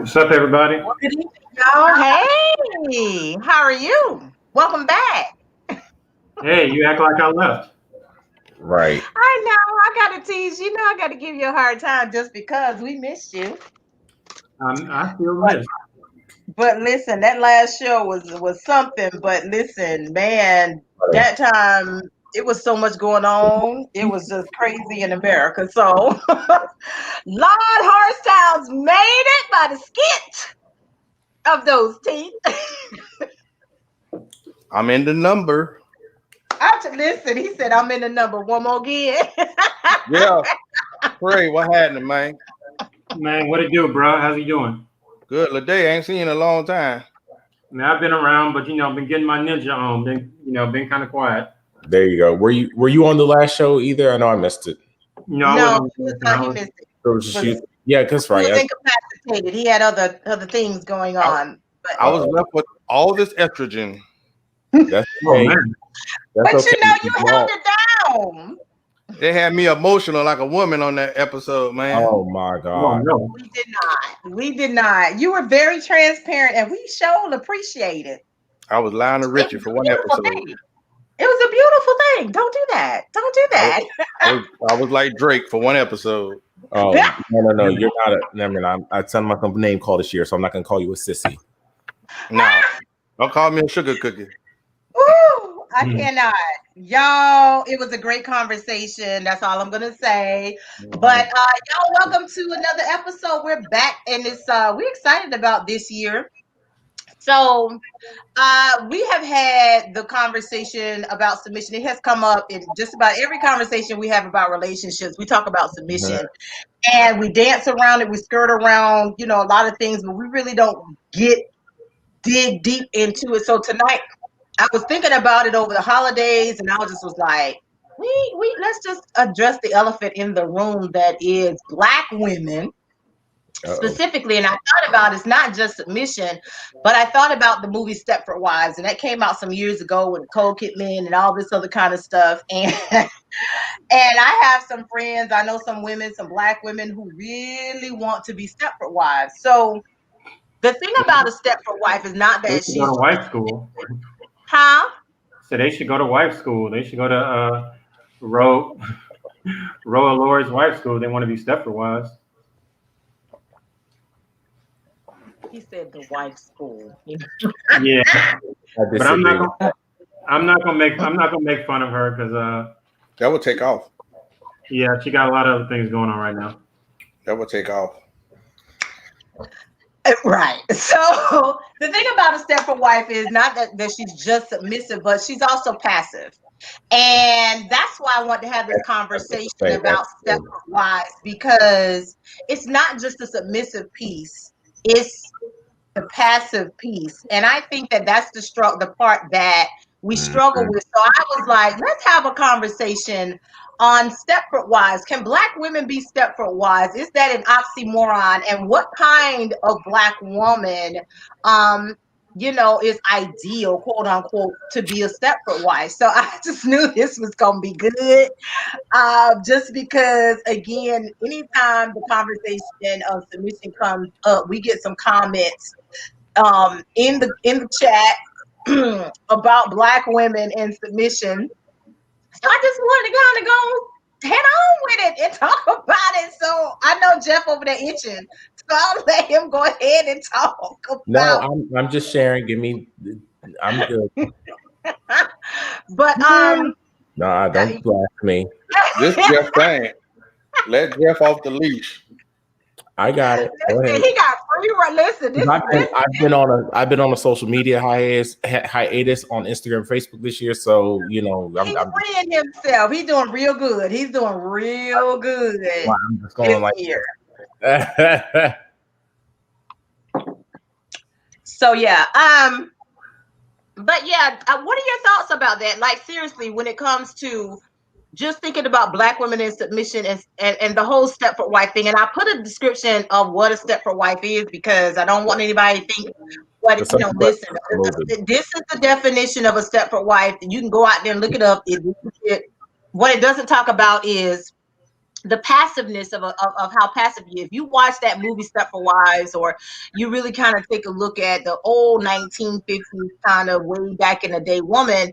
What's up, everybody? Well, good evening, y'all. Hey, how are you? Welcome back. Hey, you act like I left. Right. I know I gotta tease you. Know I gotta give you a hard time just because we missed you. I feel But missed. but listen, that last show was something. But listen, man, that time it was so much going on. It was just crazy in America. So, Lord Horstown's made it by the skit of those teeth. I'm in the number. Listen, he said I'm in the number one more again. Yeah. Pray, what happened, man? Man, what it do, bro? How's he doing? Good. Ladae, ain't seen you in a long time. Man, I've been around, but been getting my ninja on. Been kind of quiet. There you go. Were you on the last show either? I know I missed it. I No, wasn't. he thought he missed it. It was just you. Yeah, that's He right. was incapacitated. He had other things going on. But, I was left with all this estrogen. That's okay. Man. but That's okay. you held it down. They had me emotional like a woman on that episode, man. Oh my Oh, God. no. We did not. You were very transparent, and we showed appreciate it. I was lying to Richard for one episode. It was a beautiful thing. Don't do that. Don't do that. I was like Drake for one episode. Oh no. You're not a. Never mind. I sent my name call this year, so I'm not gonna call you a sissy. No, don't call me a sugar cookie. Ooh, I cannot. Y'all, it was a great conversation. That's all I'm gonna say. But y'all, welcome to another episode. We're back, and we're excited about this year. So we have had the conversation about submission. It has come up in just about every conversation we have about relationships. We talk about submission, and we dance around it. We skirt around, a lot of things, but we really don't dig deep into it. So tonight, I was thinking about it over the holidays, and I was like, we let's just address the elephant in the room that is Black women. Specifically, and I thought about it's not just submission, but I thought about the movie Stepford Wives, and that came out some years ago with Nicole Kidman and all this other kind of stuff. And I have some friends, I know some women, some Black women who really want to be Stepford wives. So the thing about a Stepford wife is not that she's go to wife school. Huh? So they should go to wife school. They should go to Roa Lord's wife school. They want to be Stepford wives. He said the wife school. Yeah, but I'm not gonna make fun of her because that would take off. Yeah, she got a lot of other things going on right now. That would take off. Right. So the thing about a Stepford wife is not that she's just submissive, but she's also passive. And that's why I want to have this conversation about Stepford wives, because it's not just a submissive piece. It's the passive piece. And I think that that's the part that we struggle with. So I was like, let's have a conversation on Stepford wives. Can Black women be Stepford wives? Is that an oxymoron? And what kind of Black woman, is ideal, quote unquote, to be a Stepford wife? So I just knew this was going to be good. Just because, again, anytime the conversation of submission comes up, we get some comments in the chat about Black women and submission. So I just wanted to kind of go head on with it and talk about it. So I know Jeff over there itching, so I'll let him go ahead and talk about. No, I'm just sharing. I'm good. But no, don't blast me. This Jeff thing. Let Jeff off the leash. I got it. Go ahead. He got free run. Listen, I've been on a social media hiatus on Instagram, Facebook this year. So he's freeing himself. He's doing real good. He's doing real good. Well, I'm just going like here. So yeah, but yeah, what are your thoughts about that? Like seriously, when it comes to just thinking about Black women in submission and the whole Stepford wife thing. And I put a description of what a Stepford wife is because I don't want anybody to think listen. This is the definition of a Stepford wife. You can go out there and look it up. What it doesn't talk about is the passiveness of how passive you. If you watch that movie Stepford Wives, or you really kind of take a look at the old 1950s kind of way back in the day woman,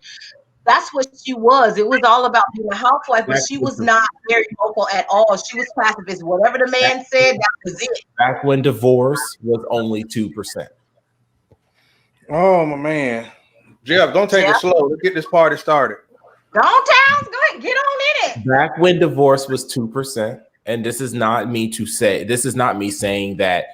that's what she was. It was all about being a housewife, but she was not very vocal at all. She was passive. It's whatever the man said, that was it. Back when divorce was only 2%. Oh my man, Jeff, don't take it slow. Let's get this party started. Don't tell. Go ahead, get on in it. Back when divorce was 2%, and this is not me saying that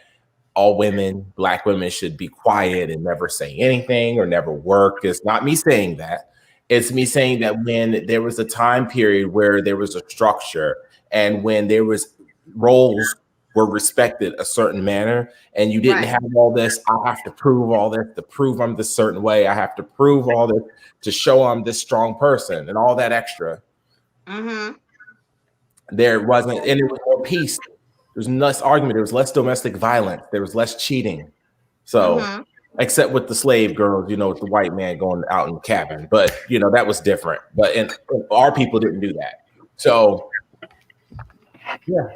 all women, Black women, should be quiet and never say anything or never work. It's not me saying that. It's me saying that when there was a time period where there was a structure and when there was roles were respected a certain manner, and you didn't have all this, I have to prove all this to prove I'm this certain way. I have to prove all this to show I'm this strong person and all that extra. Mm-hmm. There wasn't, and there was more peace. There was less argument. There was less domestic violence. There was less cheating. So, except with the slave girls, with the white man going out in the cabin. But, that was different. But our people didn't do that. So, yeah,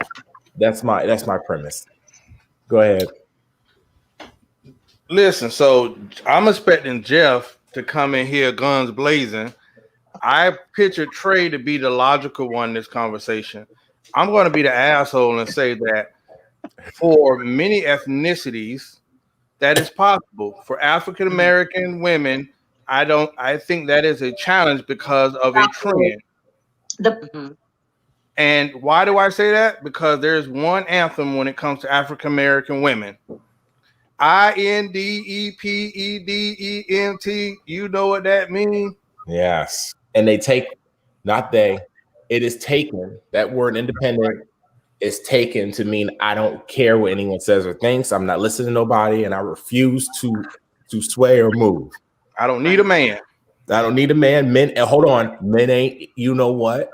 that's my premise. Go ahead. Listen, so I'm expecting Jeff to come in here guns blazing. I pictured Trey to be the logical one in this conversation. I'm going to be the asshole and say that for many ethnicities, that is possible. For African American women, I think that is a challenge because of a trend. And why do I say that? Because there's one anthem when it comes to African American women. INDEPEDENT. You know what that means? Yes. And it is taken, that word independent is taken to mean I don't care what anyone says or thinks. I'm not listening to nobody, and I refuse to sway or move. I don't need a man. Men, hold on. Men ain't you know what?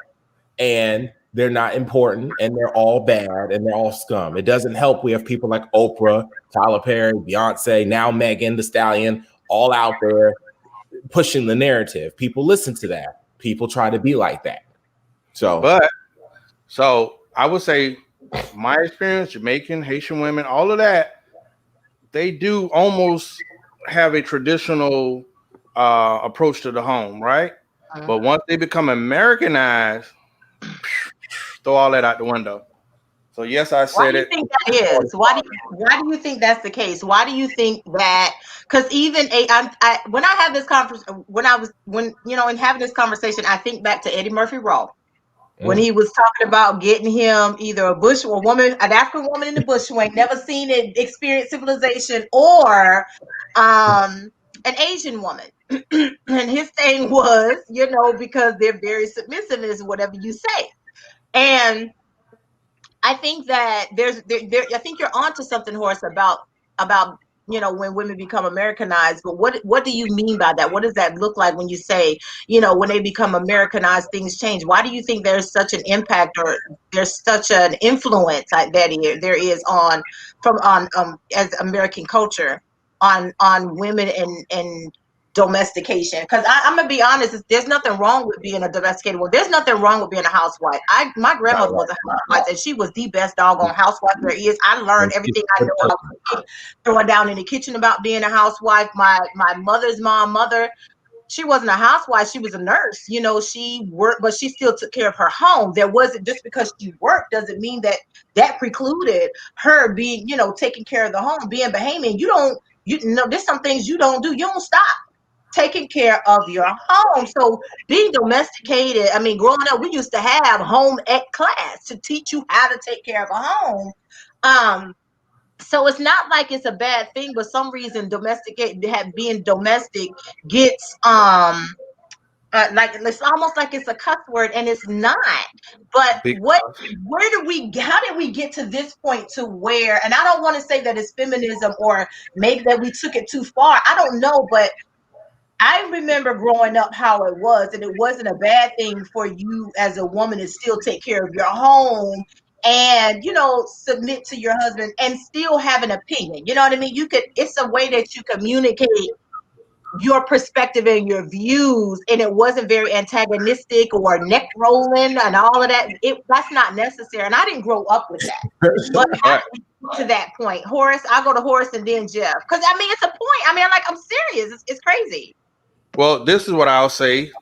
And they're not important, and they're all bad, and they're all scum. It doesn't help we have people like Oprah, Tyler Perry, Beyonce, now Megan Thee Stallion, all out there pushing the narrative. People listen to that. People try to be like that. So I would say my experience, Jamaican, Haitian women, all of that, they do almost have a traditional approach to the home, right? But once they become Americanized, throw all that out the window. So yes, I said it. Why do you think that is? Why do you think that's the case? Why do you think that? Because even when I have this conference, in having this conversation, I think back to Eddie Murphy Raw. When he was talking about getting him either an African woman in the bush who ain't never seen it, experienced civilization, or an Asian woman. And his thing was, because they're very submissive is whatever you say. And I think that I think you're onto something, Horace, about when women become Americanized. But what do you mean by that? What does that look like when you say, when they become Americanized, things change? Why do you think there's such an impact, or there's such an influence that there is on as American culture on women and domestication? Because I'm gonna be honest, there's nothing wrong with being a domesticated woman. There's nothing wrong with being a housewife. My grandmother was a housewife, and she was the best doggone housewife there is. I learned everything I know about throwing down in the kitchen about being a housewife. My mother's mother, she wasn't a housewife, she was a nurse. She worked, but she still took care of her home. There wasn't, just because she worked doesn't mean that precluded her being, taking care of the home, being Bahamian. There's some things you don't do. You don't stop taking care of your home. So being domesticated, growing up, we used to have home ec class to teach you how to take care of a home. So it's not like it's a bad thing, but some reason being domestic gets like it's almost like it's a cuss word, and it's not. But how did we get to this point to where, and I don't want to say that it's feminism or maybe that we took it too far. I don't know, but I remember growing up how it was, and it wasn't a bad thing for you as a woman to still take care of your home and, submit to your husband and still have an opinion. You know what I mean? It's a way that you communicate your perspective and your views, and it wasn't very antagonistic or neck rolling and all of that. That's not necessary, and I didn't grow up with that. But how did we get to that point? Horace, I'll go to Horace and then Jeff, because I mean it's a point. I mean, I'm serious. It's crazy. Well, this is what I'll say.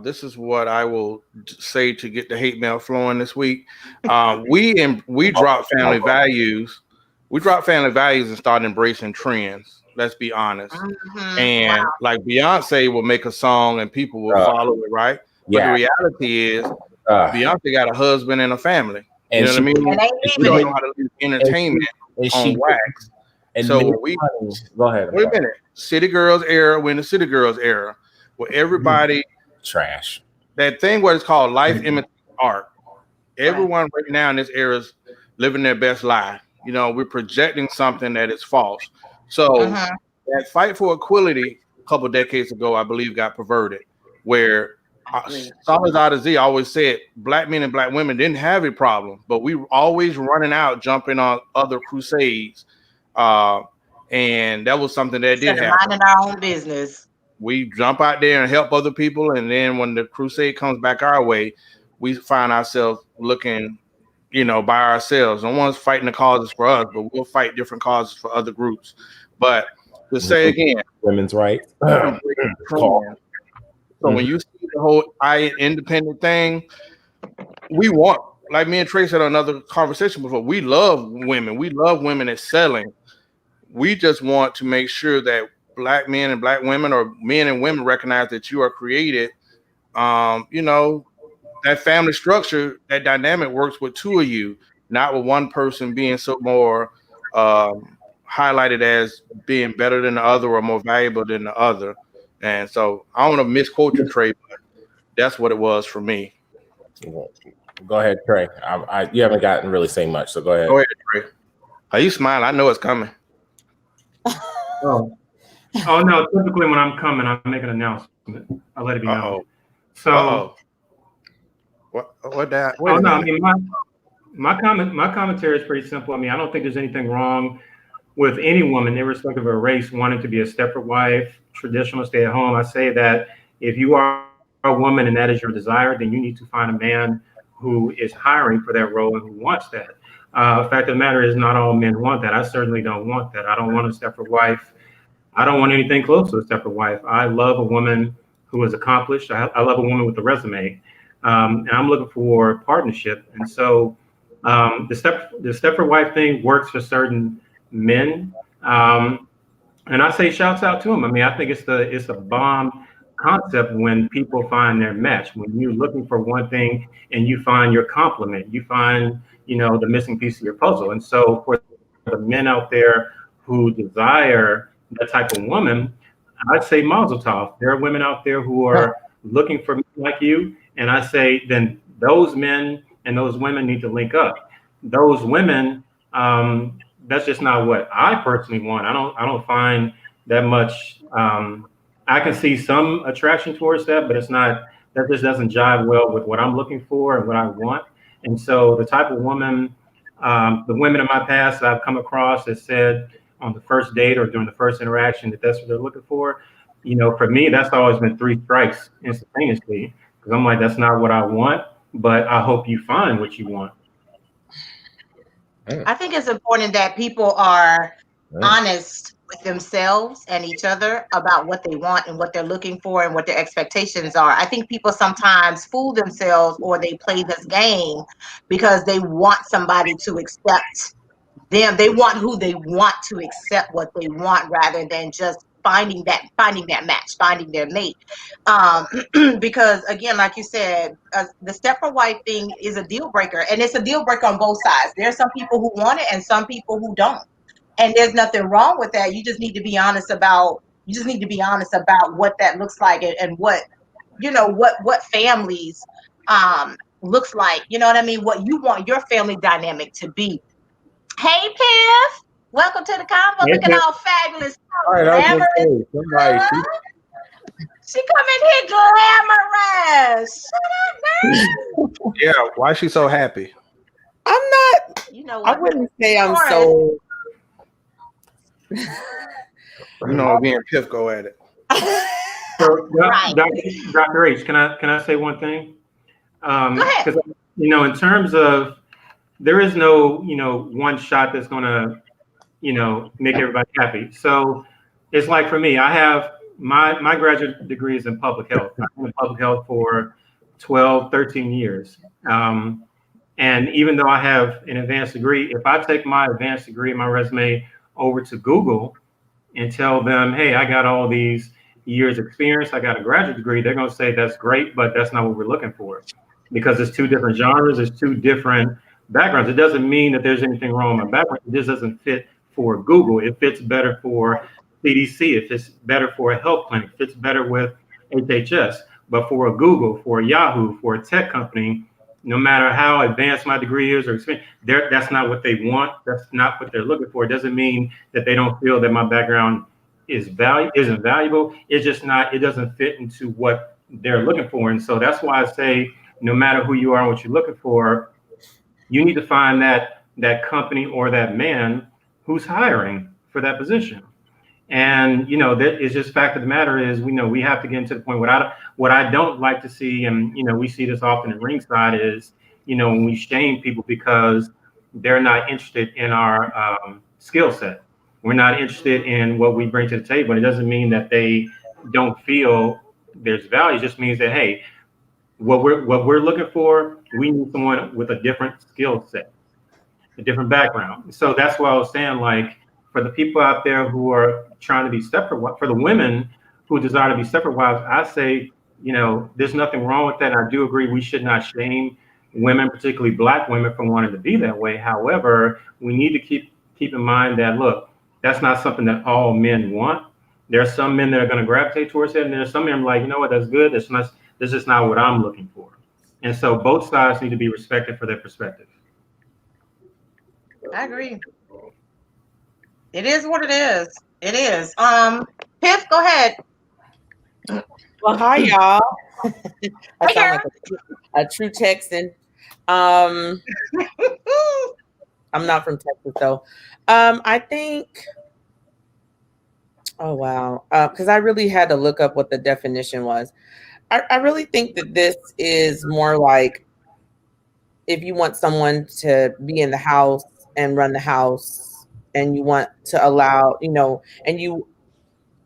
This is what I will say to get the hate mail flowing this week. We drop family values. We drop family values and start embracing trends. Let's be honest. Mm-hmm. And like Beyonce will make a song and people will follow it, right? But the reality is Beyonce got a husband and a family. You know what I mean? And we don't know how to do entertainment on wax. And so go ahead. Wait a minute. City Girls era, we're in the City Girls era, where everybody trash. That thing what is called life imitating art. Everyone right now in this era is living their best life. You know, we're projecting something that is false. So that fight for equality a couple decades ago, I believe, got perverted, where Salazar Z always said black men and black women didn't have a problem, but we were always running out, jumping on other crusades. And that was something that did happen. Minding our own business. We jump out there and help other people, and then when the crusade comes back our way, we find ourselves looking, you know, by ourselves. No one's fighting the causes for us, but we'll fight different causes for other groups. But to say again, women's rights. So when you see the whole independent thing, we want, like me and Trace had another conversation before, we love women. We love women excelling. We just want to make sure that black men and black women, or men and women, recognize that you are created. You know, that family structure, that dynamic works with two of you, not with one person being so more highlighted as being better than the other or more valuable than the other. And so I don't want to misquote you, Trey, but that's what it was for me. Go ahead, Trey. You haven't gotten really say much, so go ahead. Go ahead, Trey. Are you smiling? I know it's coming. Oh no! Typically, when I'm coming, I make an announcement. I let it be known. So, what that? Oh no! I mean, my commentary is pretty simple. I mean, I don't think there's anything wrong with any woman, irrespective of her race, wanting to be a Stepford wife, traditional, stay at home. I say that if you are a woman and that is your desire, then you need to find a man who is hiring for that role and who wants that. Fact of the matter is, not all men want that. I certainly don't want that. I don't want a Stepford wife. I don't want anything close to a Stepford wife. I love a woman who is accomplished. I love a woman with a resume, and I'm looking for partnership. And so the Stepford wife thing works for certain men, and I say shouts out to them. I mean, I think it's a bomb concept when people find their match. When you're looking for one thing and you find your complement, you find, you know, the missing piece of your puzzle. And so for the men out there who desire that type of woman, I'd say mazel tov. There are women out there who are looking for men like you, and I say then those men and those women need to link up. Those women, that's just not what I personally want. I don't find that much. I can see some attraction towards that, but it's not. That just doesn't jive well with what I'm looking for and what I want. And so the type of woman, the women in my past that I've come across that said on the first date or during the first interaction that that's what they're looking for, you know, for me, that's always been 3 strikes instantaneously, because I'm like, that's not what I want, but I hope you find what you want. I think it's important that people are honest with themselves and each other about what they want and what they're looking for and what their expectations are. I think people sometimes fool themselves, or they play this game because they want somebody to accept them. They want who they want to accept what they want, rather than just finding that match, finding their mate. Because again, like you said, the Stepford wife thing is a deal breaker, and it's a deal breaker on both sides. There's some people who want it and some people who don't. And there's nothing wrong with that. You just need to be honest about what that looks like, and what, you know, what families looks like. You know what I mean? What you want your family dynamic to be. Hey, Piff, welcome to the convo. Hey, looking all fabulous. All right, She come in here glamorous. Shut up, girl. Yeah, why is she so happy? I'm not. You know what? I wouldn't say I'm so. You know, me and Piff go at it. So, Right. Dr. H, can I say one thing? Go ahead. Because in terms of there is no one shot that's going to make everybody happy. So it's like for me, I have my graduate degree is in public health. I've been in public health for 12, 13 years. And even though I have an advanced degree, if I take my advanced degree and my resume over to Google and tell them, hey, I got all these years experience, I got a graduate degree, they're going to say that's great, but that's not what we're looking for, because it's two different genres, it's two different backgrounds. It doesn't mean that there's anything wrong with my background. It just doesn't fit for Google. It fits better for CDC. It fits better for a health clinic. It fits better with HHS. But for a Google, for a Yahoo, for a tech company, no matter how advanced my degree is or experience, that's not what they want. That's not what they're looking for. It doesn't mean that they don't feel that my background isn't valuable. It's just not. It doesn't fit into what they're looking for. And so that's why I say, no matter who you are and what you're looking for, you need to find that company or that man who's hiring for that position. And that is just fact of the matter is we have to get into the point. What I don't like to see, and we see this often in ringside, is when we shame people because they're not interested in our skill set. We're not interested in what we bring to the table. It doesn't mean that they don't feel there's value. It just means that, hey, what we're looking for, we need someone with a different skill set, a different background. So that's why I was saying, like, for the people out there who are trying to be Stepford, for the women who desire to be Stepford wives, I say, there's nothing wrong with that. And I do agree we should not shame women, particularly Black women, for wanting to be that way. However, we need to keep in mind that, look, that's not something that all men want. There are some men that are going to gravitate towards it, and there's some men like, that's good. This is not what I'm looking for. And so both sides need to be respected for their perspective. I agree. It is what it is. It is. Piff, go ahead. Well, hi, y'all. I Hi, sound like a true Texan. I'm not from Texas, though. I think, oh, wow. Because I really had to look up what the definition was. I really think that this is more like if you want someone to be in the house and run the house, and you want to allow, and you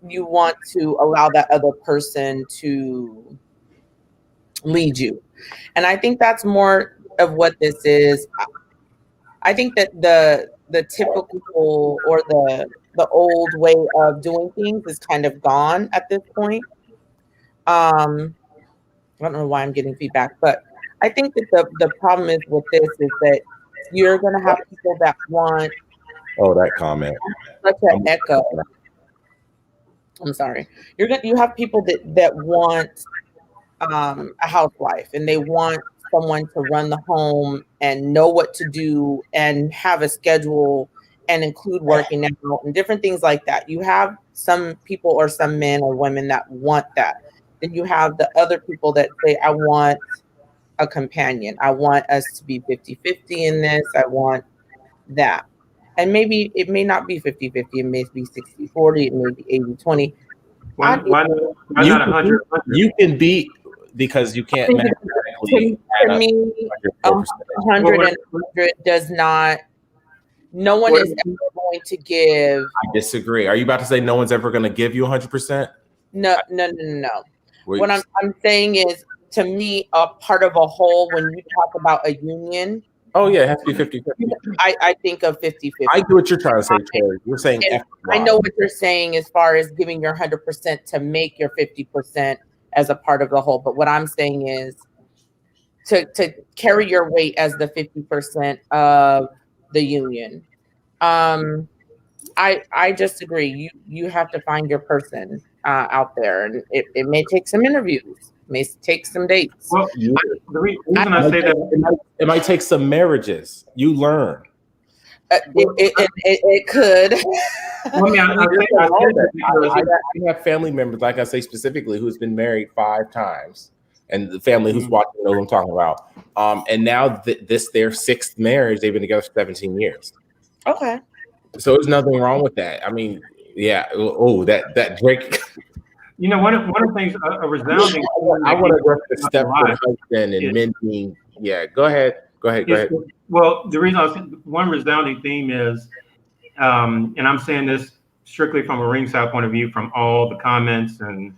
want to allow that other person to lead you. And I think that's more of what this is. I think that the typical or the old way of doing things is kind of gone at this point. I don't know why I'm getting feedback, but I think that the problem is with this is that you're going to have people that want. Oh, that comment. Such an echo. I'm sorry. You have people that want a housewife, and they want someone to run the home and know what to do and have a schedule and include working out and different things like that. You have some people or some men or women that want that. Then you have the other people that say, I want a companion. I want us to be 50-50 in this. I want that. And maybe it may not be 50-50. It may be 60-40. It may be 80-20. Why not 100? You can be, because you can't. To me, 100 and 100 does not. No one is ever going to give. I disagree. Are you about to say no one's ever going to give you 100%? No. What I'm saying is, to me, a part of a whole, when you talk about a union. Oh, yeah, it has to be 50-50. I think of 50-50. I get what you're trying to say, Terry. You're saying I know what you're saying as far as giving your 100% to make your 50% as a part of the whole. But what I'm saying is to carry your weight as the 50% of the union. I just agree. You have to find your person out there, and it may take some interviews. May take some dates. Well, the reason I say that it might take some marriages. You learn. It could. Well, I have family members, like I say specifically, who's been married 5 times, and the family who's watching knows what I'm talking about. And now this their 6th marriage. They've been together for 17 years. Okay. So there's nothing wrong with that. I mean, Yeah. Oh, that Drake. You know, one of the things, a resounding. I want to address the Stepford husband and men being. Yeah. Go ahead. Well, the reason one resounding theme is, and I'm saying this strictly from a ringside point of view, from all the comments and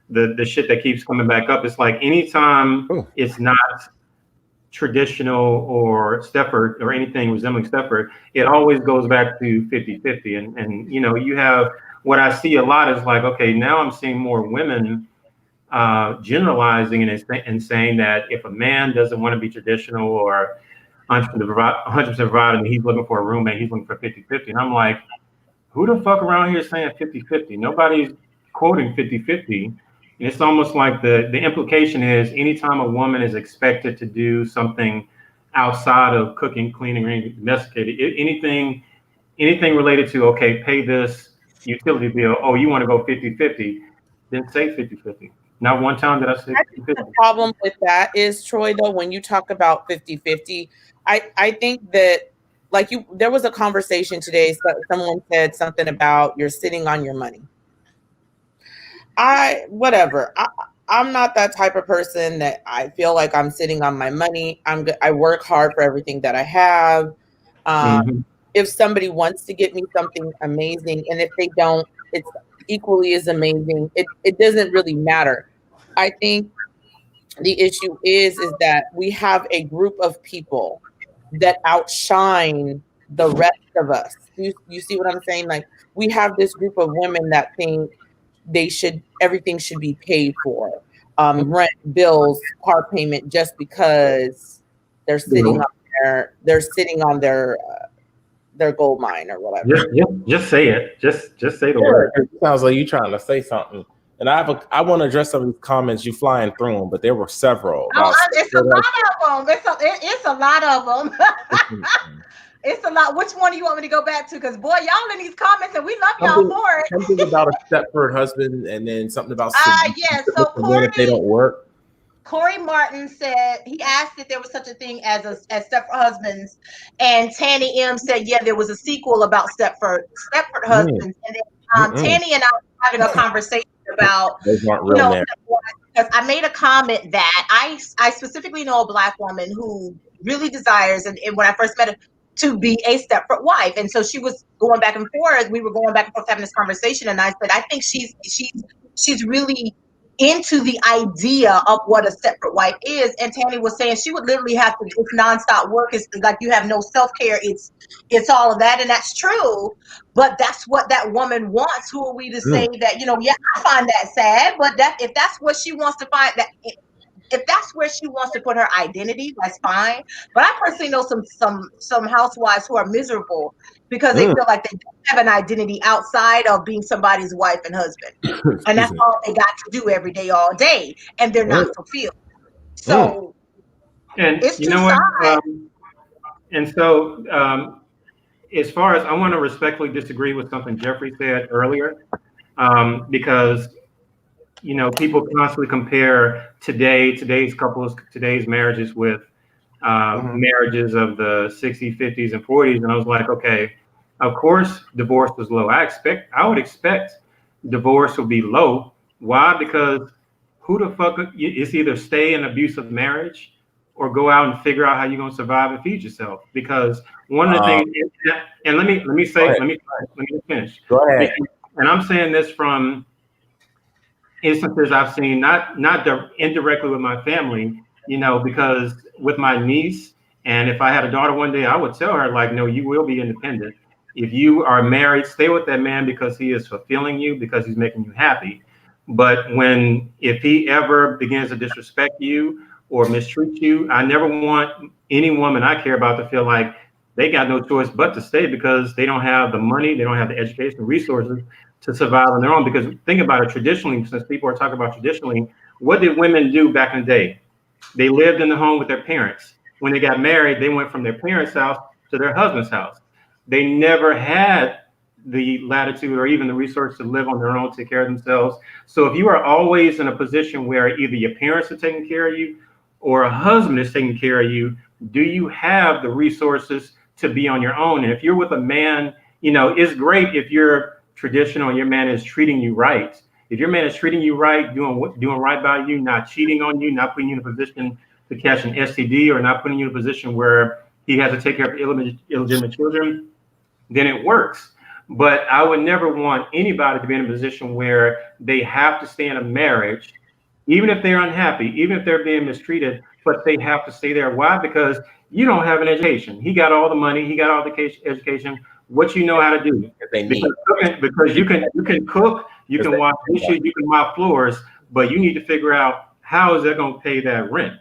the shit that keeps coming back up. It's like anytime it's not traditional or Stepford or anything resembling Stepford, it always goes back to 50-50. And you know, you have what I see a lot is like, okay, now I'm seeing more women generalizing and saying that if a man doesn't want to be traditional or 100% provided, he's looking for a roommate, he's looking for 50-50. And I'm like, who the fuck around here is saying 50-50? Nobody's quoting 50-50. And it's almost like the implication is anytime a woman is expected to do something outside of cooking, cleaning, or anything domesticated, anything related to, okay, pay this utility bill, oh, you want to go 50-50, then say 50-50. Not one time did I say 50-50. The problem with that is, Troy, though, when you talk about 50-50, I think that, like, there was a conversation today, someone said something about you're sitting on your money. I'm not that type of person that I feel like I'm sitting on my money. I work hard for everything that I have. If somebody wants to get me something amazing, and if they don't, it's equally as amazing. It doesn't really matter. I think the issue is that we have a group of people that outshine the rest of us. You see what I'm saying? Like, we have this group of women that think everything should be paid for, rent, bills, car payment, just because they're sitting on their gold mine or whatever. Just say it. Just say the word. It sounds like you trying to say something. And I want to address some of these comments. You flying through them, but there were several. It's a lot of them. It's a lot of them. It's a lot. Which one do you want me to go back to? Because boy, y'all in these comments, and we love y'all for it. Something about a Stepford husband, and then something about so Corey, if they don't work. Corey Martin said he asked if there was such a thing as Stepford husbands, and Tanny M said, yeah, there was a sequel about Stepford husbands, and then Tanny and I were having a conversation about those aren't real men. Because I made a comment that I specifically know a Black woman who really desires, and when I first met her, to be a Stepford wife. And so she was going back and forth. We were going back and forth having this conversation. And I said, I think she's really into the idea of what a Stepford wife is. And Tammy was saying she would literally have to, it's nonstop work. It's like you have no self-care. It's all of that. And that's true. But that's what that woman wants. Who are we to say that, yeah, I find that sad. But if that's what she wants to find, if that's where she wants to put her identity, that's fine. But I personally know some housewives who are miserable because they feel like they don't have an identity outside of being somebody's wife and husband. And that's all they got to do every day, all day. And they're not fulfilled. So and it's you know what? And so as far as I want to respectfully disagree with something Jeffrey said earlier, because people constantly compare today's couples, today's marriages with marriages of the 60s, 50s, and 40s. And I was like, okay, of course, divorce was low. I would expect divorce will be low. Why? Because who the fuck, it's either stay in abusive marriage or go out and figure out how you're going to survive and feed yourself. Because one of the things, and let me finish. Go ahead. And I'm saying this from instances I've seen, not indirectly with my family, because with my niece, and if I had a daughter one day, I would tell her, like, no, you will be independent. If you are married, stay with that man because he is fulfilling you, because he's making you happy. But if he ever begins to disrespect you or mistreat you, I never want any woman I care about to feel like they got no choice but to stay because they don't have the money, they don't have the education, resources to survive on their own. Because think about it, traditionally, since people are talking about traditionally, what did women do back in the day? They lived in the home with their parents. When they got married, they went from their parents' house to their husband's house. They never had the latitude or even the resources to live on their own, take care of themselves. So if you are always in a position where either your parents are taking care of you or a husband is taking care of you, do you have the resources to be on your own? And if you're with a man, it's great if you're traditional and your man is treating you right, if your man is treating you right, doing right by you, not cheating on you, not putting you in a position to catch an STD, or not putting you in a position where he has to take care of illegitimate children, then it works. But I would never want anybody to be in a position where they have to stay in a marriage, even if they're unhappy, even if they're being mistreated, but they have to stay there. Why? Because you don't have an education. He got all the money, he got all the education. What you know how to do? Because you can cook, you can wash dishes, you can mop floors, but you need to figure out how is that going to pay that rent.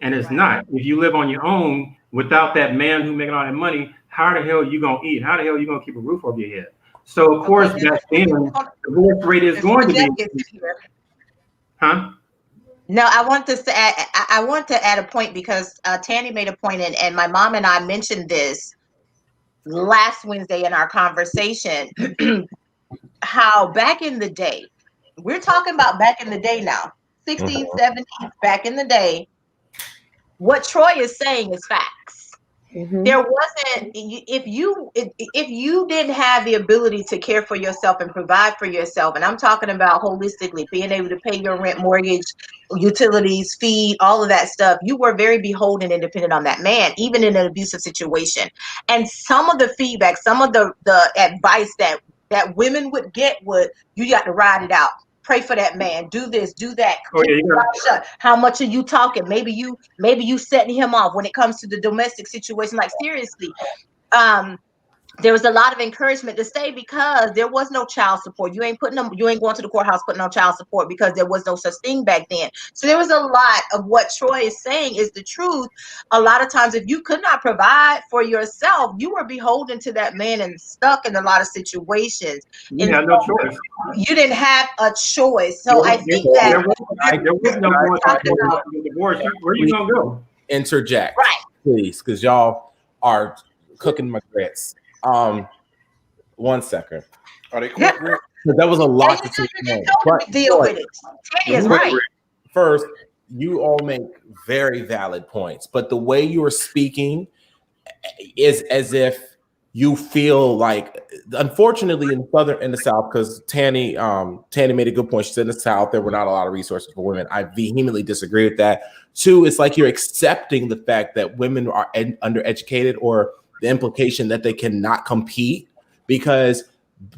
And it's not. If you live on your own without that man who's making all that money, how the hell are you going to eat? How the hell are you going to keep a roof over your head? So, of course, back then, the divorce rate is going to be. Huh? No, I want to add a point, because Tanny made a point, and my mom and I mentioned this last Wednesday in our conversation, how back in the day, we're talking about back in the day now, 60s, 70s, back in the day, what Troy is saying is facts. There wasn't, if you didn't have the ability to care for yourself and provide for yourself, and I'm talking about holistically, being able to pay your rent, mortgage, utilities, feed, all of that stuff, you were very beholden and dependent on that man, even in an abusive situation. And some of the feedback, some of the advice that women would get you got to ride it out. Pray for that man. Do this, do that. Oh, yeah, how much are you talking? Maybe you setting him off when it comes to the domestic situation. Like, seriously, there was a lot of encouragement to stay, because there was no child support. You ain't going to the courthouse putting on child support, because there was no such thing back then. So there was a lot of what Troy is saying is the truth. A lot of times, if you could not provide for yourself, you were beholden to that man and stuck in a lot of situations. You had no choice. You didn't have a choice. So I think that there was no divorce. Where are you gonna go? Interject, right, please, because y'all are cooking my grits. 1 second. Are they quick? That was a lot to deal with it. Teddy is right. First, you all make very valid points, but the way you are speaking is as if you feel like, unfortunately, in the South, because Tanny made a good point. She said in the South there were not a lot of resources for women. I vehemently disagree with that. Two, it's like you're accepting the fact that women are undereducated, or the implication that they cannot compete, because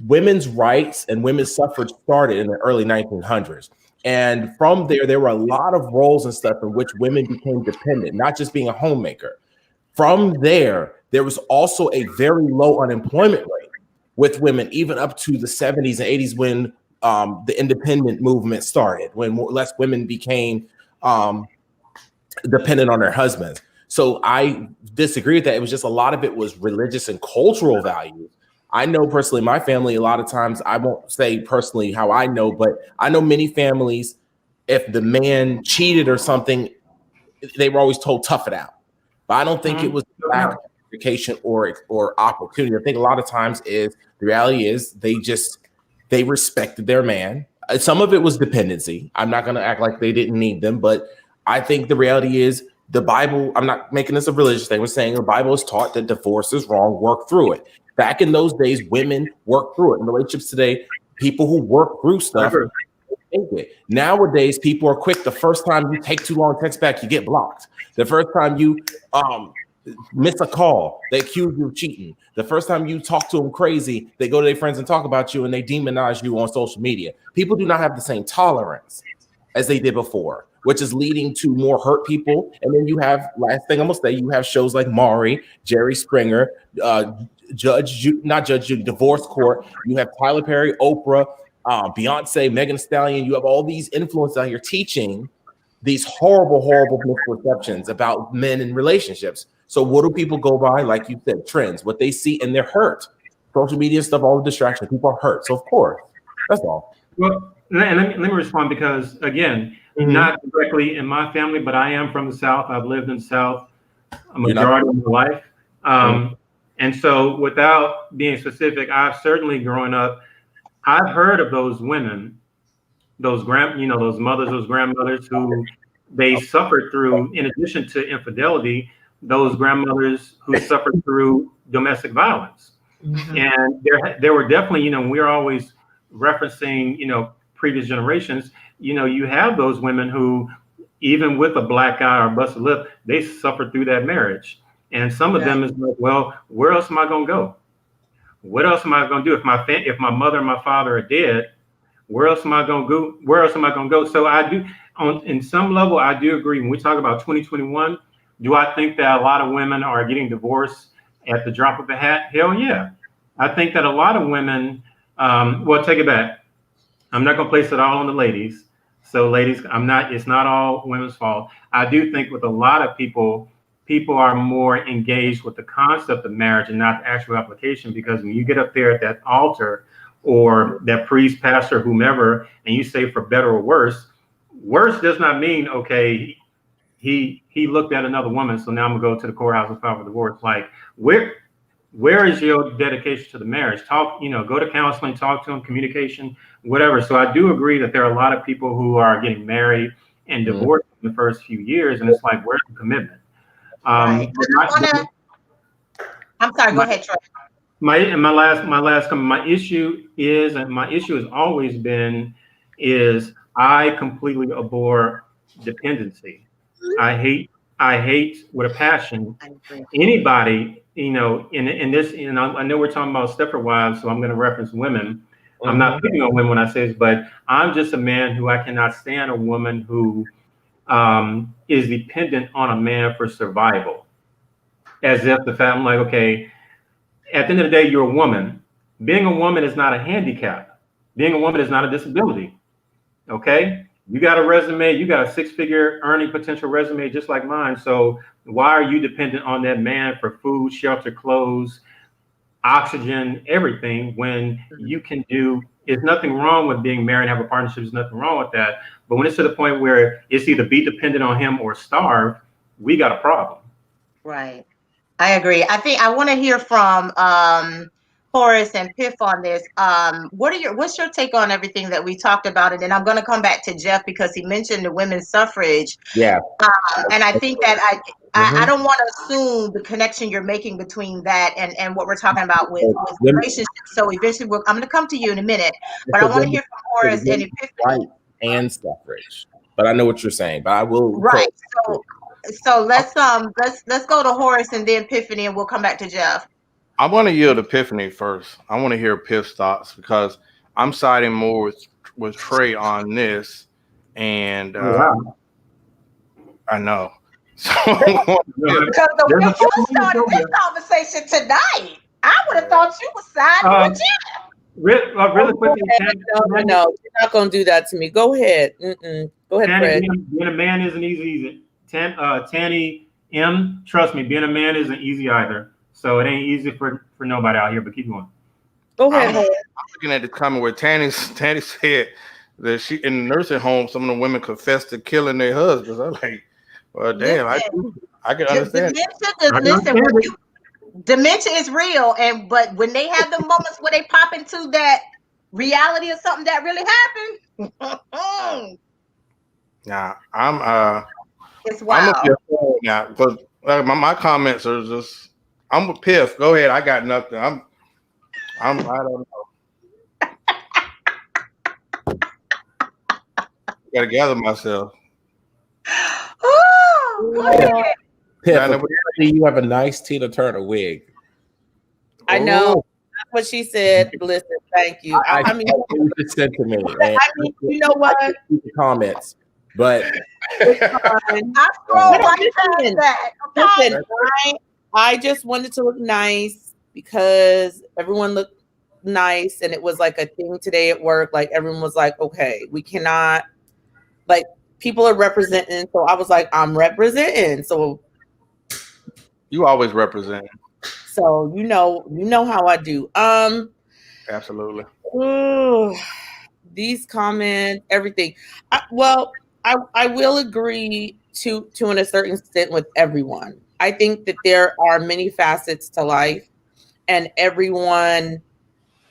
women's rights and women's suffrage started in the early 1900s. And from there were a lot of roles and stuff in which women became dependent, not just being a homemaker. From there was also a very low unemployment rate with women, even up to the 70s and 80s, when the independent movement started, when less women became dependent on their husbands. So I disagree with that. It was just a lot of it was religious and cultural values. I know personally, my family, a lot of times, I won't say personally how I know, but I know many families, if the man cheated or something, they were always told, tough it out. But I don't think it was lack of education or opportunity. I think a lot of times the reality is they respected their man. Some of it was dependency. I'm not going to act like they didn't need them, but I think the reality is, the Bible, I'm not making this a religious thing. We're saying the Bible is taught that divorce is wrong, work through it. Back in those days, women work through it. In relationships today, people who work through stuff, nowadays, people are quick. The first time you take too long to text back, you get blocked. The first time you miss a call, they accuse you of cheating. The first time you talk to them crazy, they go to their friends and talk about you, and they demonize you on social media. People do not have the same tolerance as they did before, which is leading to more hurt people. And then you have, last thing I'm gonna say, you have shows like Maury, Jerry Springer, Divorce Court. You have Tyler Perry, Oprah, Beyonce, Megan Thee Stallion. You have all these influencers out here teaching these horrible, horrible misperceptions about men and relationships. So what do people go by? Like you said, trends, what they see, and they're hurt. Social media stuff, all the distraction, people are hurt. So of course, that's all. Well, and let me respond, because again, not directly in my family, but I am from the South. I've lived in the South a majority of my life. And so without being specific, I've certainly grown up, I've heard of those women, those mothers, those grandmothers who they suffered through, in addition to infidelity, those grandmothers who suffered through domestic violence. Mm-hmm. And there were definitely, we're always referencing, previous generations. You have those women who, even with a black eye or busted lip, they suffered through that marriage. And some of them is like, well, where else am I going to go? What else am I going to do if my mother and my father are dead? Where else am I going to go? Where else am I going to go? So I do, in some level, I do agree. When we talk about 2021, do I think that a lot of women are getting divorced at the drop of a hat? Hell yeah. I think that a lot of women, well, take it back. I'm not going to place it all on the ladies. So ladies, it's not all women's fault. I do think with a lot of people are more engaged with the concept of marriage and not the actual application, because when you get up there at that altar or that priest, pastor, whomever, and you say for better or worse does not mean, okay, he looked at another woman, so now I'm gonna go to the courthouse and file for divorce. Like, where is your dedication to the marriage? Talk, go to counseling, talk to them, communication, whatever. So I do agree that there are a lot of people who are getting married and divorced in the first few years, and it's like, where's the commitment? Right. I'm sorry. Go ahead, Troy. My issue has always been is I completely abhor dependency. I hate with a passion anybody, in this, I know we're talking about Stepford wives, so I'm going to reference women. I'm not picking on women when I say this, but I'm just a man who I cannot stand a woman who is dependent on a man for survival. As if the fact, I'm like, okay, at the end of the day, you're a woman. Being a woman is not a handicap. Being a woman is not a disability. Okay? You got a resume, you got a 6-figure earning potential resume just like mine. So why are you dependent on that man for food, shelter, clothes, oxygen, everything, when you can do, there's nothing wrong with being married and have a partnership, there's nothing wrong with that. But when it's to the point where it's either be dependent on him or starve, we got a problem. Right. I agree. I think I want to hear from Horace and Piff on this. What's your take on everything that we talked about? And then I'm going to come back to Jeff because he mentioned the women's suffrage. Yeah. And I think that I don't want to assume the connection you're making between that and what we're talking about with relationships. So eventually, I'm going to come to you in a minute, but I want to hear from Horace and Epiphany. Right, and suffrage. But I know what you're saying. But I will. Right. So let's go to Horace and then Epiphany, and we'll come back to Jeff. I want to yield Epiphany first. I want to hear Piff's thoughts because I'm siding more with Trey on this, and I know. So because the way you started this conversation tonight, I would have thought you were siding with Jeff. Really quickly, no, you're not gonna do that to me. Go ahead. Go ahead, Fred. Being a man isn't easy. Tanny M, trust me, being a man isn't easy either. So it ain't easy for nobody out here. But keep going. Go ahead. I'm looking at the comment where Tanny said that she in the nursing home, some of the women confessed to killing their husbands. I'm like, well, damn, I can understand. Dementia is real, but when they have the moments where they pop into that reality of something that really happened, it's wild. I'm but my comments are just. I'm with Piff. Go ahead. I got nothing. I don't know. Gotta gather myself. Piff, you have a nice Tina Turner wig. I know. That's what she said. Listen, thank you. I mean, you just said to me. I mean, you know what? The comments, but I scroll right past that. Okay. Listen, I just wanted to look nice because everyone looked nice, and it was like a thing today at work. Like everyone was like, "Okay, we cannot." Like people are representing, so I was like, "I'm representing." So you always represent. So you know how I do. Absolutely. These comments, everything. I will agree to a certain extent with everyone. I think that there are many facets to life, and everyone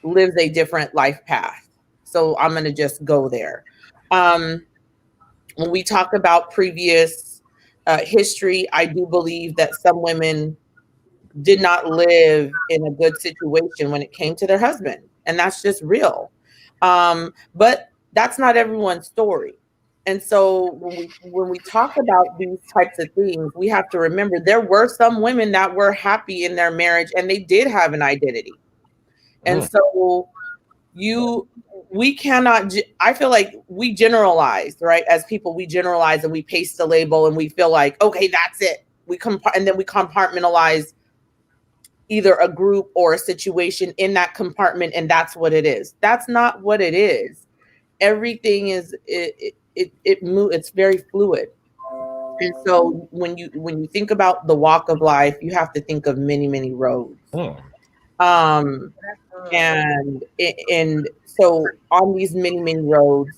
lives a different life path. So I'm going to just go there. When we talk about previous history, I do believe that some women did not live in a good situation when it came to their husband. And that's just real. But that's not everyone's story. And so when we talk about these types of things, we have to remember there were some women that were happy in their marriage and they did have an identity. And so we cannot, I feel like we generalize, right? As people, we generalize and we paste the label and we feel like, okay, that's it. And then we compartmentalize either a group or a situation in that compartment, and that's what it is. That's not what it is. Everything is it's very fluid. And so when you think about the walk of life, you have to think of many, many roads. And so on these many, many roads,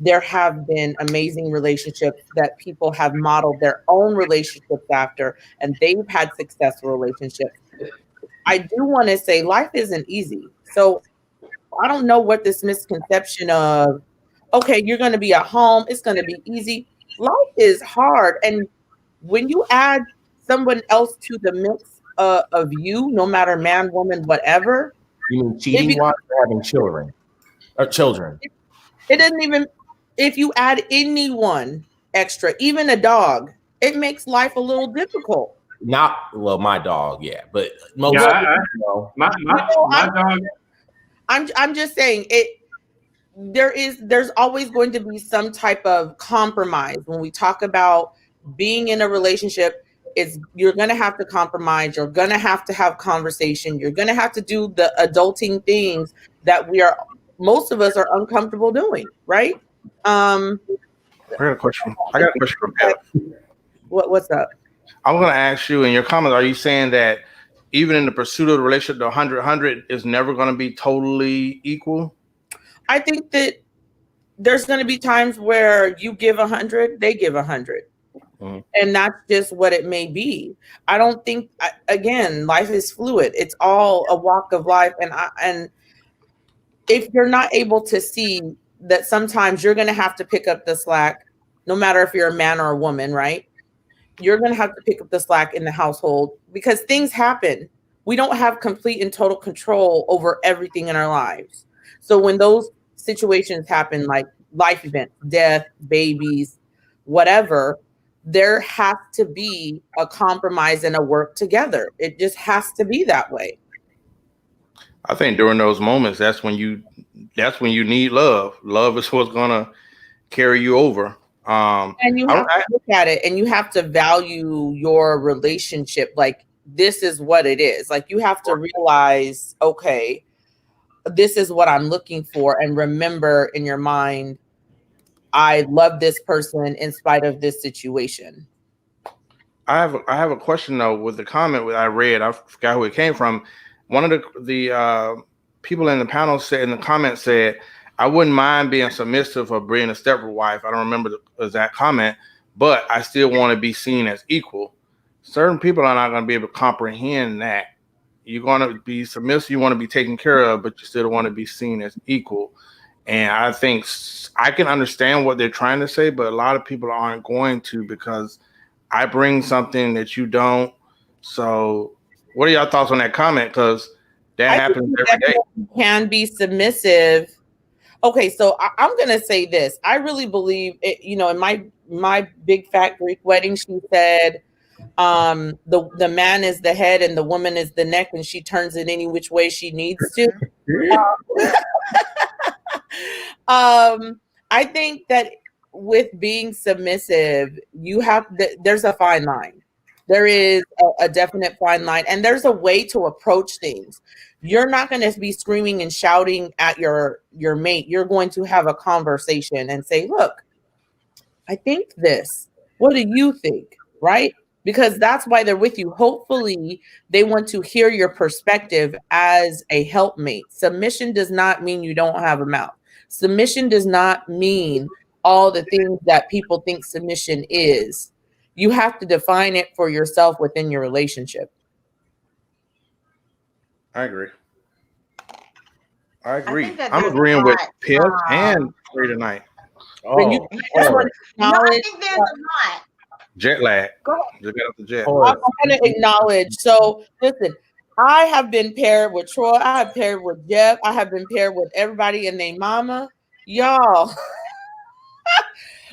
there have been amazing relationships that people have modeled their own relationships after, and they've had successful relationships. I do want to say life isn't easy. So I don't know what this misconception of, okay, you're going to be at home, it's going to be easy. Life is hard. And when you add someone else to the mix of you, no matter man, woman, whatever. You mean cheating while having children? Or children? It doesn't even, if you add anyone extra, even a dog, it makes life a little difficult. Not, well, my dog, yeah, but most my dog. I'm just saying it. There's always going to be some type of compromise when we talk about being in a relationship. You're going to have to compromise. You're going to have conversation. You're going to have to do the adulting things that most of us are uncomfortable doing, right? I got a question from Pep. What's up? I'm going to ask you in your comments, are you saying that even in the pursuit of the relationship, the 100 is never going to be totally equal? I think that there's going to be times where you give 100, they give 100. Mm-hmm. And that's just what it may be. I don't think, again, life is fluid. It's all a walk of life. And if you're not able to see that sometimes you're going to have to pick up the slack, no matter if you're a man or a woman, right? You're going to have to pick up the slack in the household because things happen. We don't have complete and total control over everything in our lives. So when those situations happen, like life events, death, babies, whatever, there has to be a compromise and a work together. It just has to be that way. I think during those moments, that's when you need love. Love is what's going to carry you over. And you have to look at it and you have to value your relationship. Like, this is what it is. Like, you have to realize, okay, this is what I'm looking for. And remember in your mind, I love this person in spite of this situation. I have a question though with the comment that I read. I forgot who it came from. One of the people in the panel said in the comment said, I wouldn't mind being submissive or being a Stepford wife. I don't remember the exact comment, but I still want to be seen as equal. Certain people are not going to be able to comprehend that. You're going to be submissive, you want to be taken care of, but you still want to be seen as equal. And I think I can understand what they're trying to say, but a lot of people aren't going to because I bring something that you don't. So what are y'all thoughts on that comment? Because that happens every day. Can be submissive. Okay, so I'm going to say this. I really believe, in my big fat Greek wedding, she said, the man is the head and the woman is the neck, and she turns it any which way she needs to. I think that with being submissive, there's a fine line. There is a definite fine line, and there's a way to approach things. You're not going to be screaming and shouting at your mate. You're going to have a conversation and say, look, I think this. What do you think? Right? Because that's why they're with you. Hopefully, they want to hear your perspective as a helpmate. Submission does not mean you don't have a mouth. Submission does not mean all the things that people think submission is. You have to define it for yourself within your relationship. I agree. I'm agreeing with Pip and Trey tonight. I think there's a lot. Jet lag. Go ahead. Just got off the jet. I'm going to acknowledge. So listen, I have been paired with Troy. I have paired with Jeff. I have been paired with everybody and their mama. Y'all,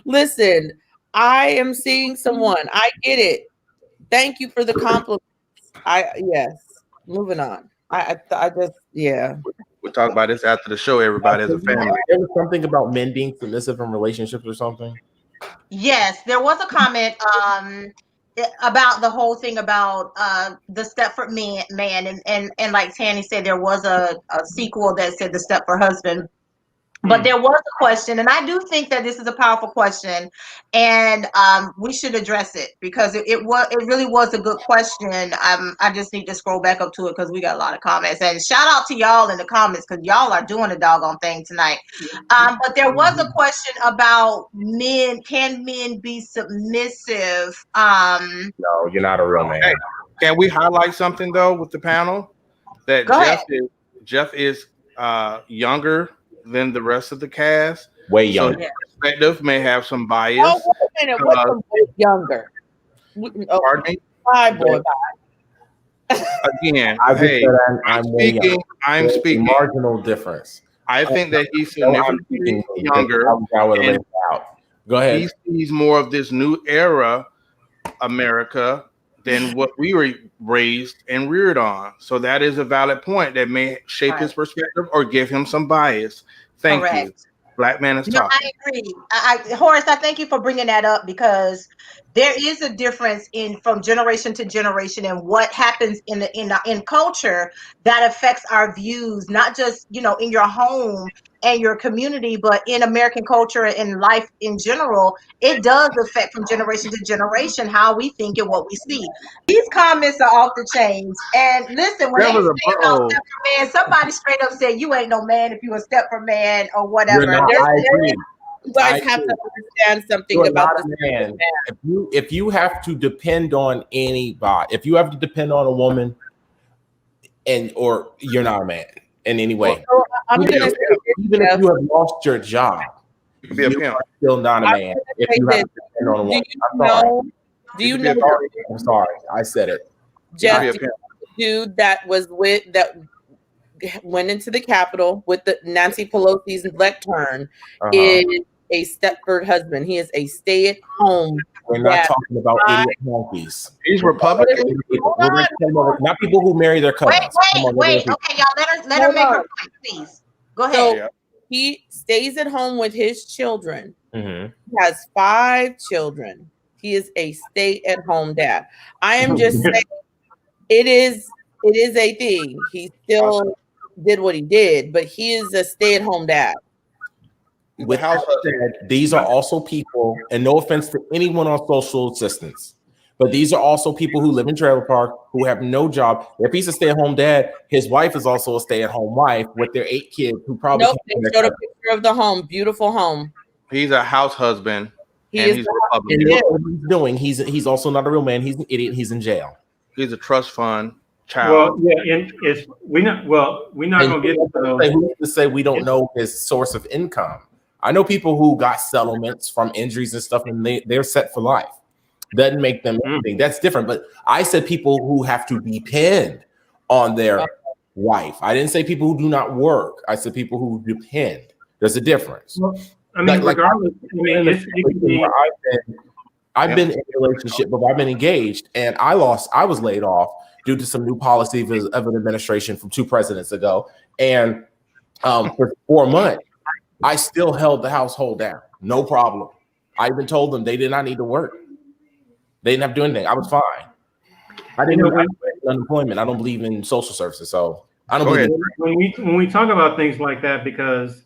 listen, I am seeing someone. I get it. Thank you for the compliment. Yes. Moving on. I just, yeah. We'll talk about this after the show, everybody, as a family. There was something about men being submissive in relationships or something. Yes, there was a comment about the whole thing about the Stepford man and like Tanny said, there was a sequel that said the Stepford husband. But there was a question, and I do think that this is a powerful question, and we should address it because it really was a good question. I just need to scroll back up to it because we got a lot of comments. And shout out to y'all in the comments because y'all are doing a doggone thing tonight. But there was a question about men. Can men be submissive? No, you're not a real man. Hey, can we highlight something though with the panel that Jeff is younger than the rest of the cast, way younger. So his perspective may have some bias. Oh, wait a minute, what's the way younger? Pardon me? Hi, boy. Again, I'm speaking. Marginal difference. I think that he's significantly younger. Go ahead. He sees more of this new era America than what we were raised and reared on. So that is a valid point that may shape his perspective or give him some bias. Thank you. Black man is talking. I agree. Horace, I thank you for bringing that up because there is a difference from generation to generation and what happens in culture that affects our views, not just in your home and your community, but in American culture and life in general. It does affect from generation to generation how we think and what we see. These comments are off the chains. And listen, when they say about Stepford man, somebody straight up said you ain't no man if you a Stepford man or whatever. You guys have to understand something about this man. If you have to depend on anybody, if you have to depend on a woman, or you're not a man in any way. Even if you have lost your job, you are still not a man. If you have to depend on a woman. Do you know? I'm sorry, I said it. Jeff, the dude that went into the Capitol with the Nancy Pelosi's lectern is a Stepford husband. He is a stay-at-home. We're not talking about idiot monkeys. He's Republican. Not people who marry their cousins. Wait. Okay, y'all, let her make her point, please. Go ahead. So he stays at home with his children. He has 5 children. He is a stay-at-home dad. I am just saying, it is a thing. He still did what he did, but he is a stay-at-home dad. With that said, these are also people, and no offense to anyone on social assistance, but these are also people who live in trailer park who have no job. If he's a stay-at-home dad, his wife is also a stay-at-home wife with their 8 kids who probably they showed a picture of the home, beautiful home. He's a house husband. He's Republican. He's also not a real man. He's an idiot. He's in jail. He's a trust fund child. Well, yeah, we're not gonna get into those. Who's to say we don't know his source of income? I know people who got settlements from injuries and stuff, and they're set for life. Doesn't make them anything. That's different. But I said people who have to depend on their wife. I didn't say people who do not work. I said people who depend. There's a difference. Well, I mean, regardless, I've been in a relationship, but I've been engaged, and I was laid off due to some new policy of an administration from 2 presidents ago. And for 4 months, I still held the household down. No problem. I even told them they did not need to work. They didn't have to do anything. I was fine. I didn't have unemployment. I don't believe in social services. So I don't believe when we talk about things like that, because,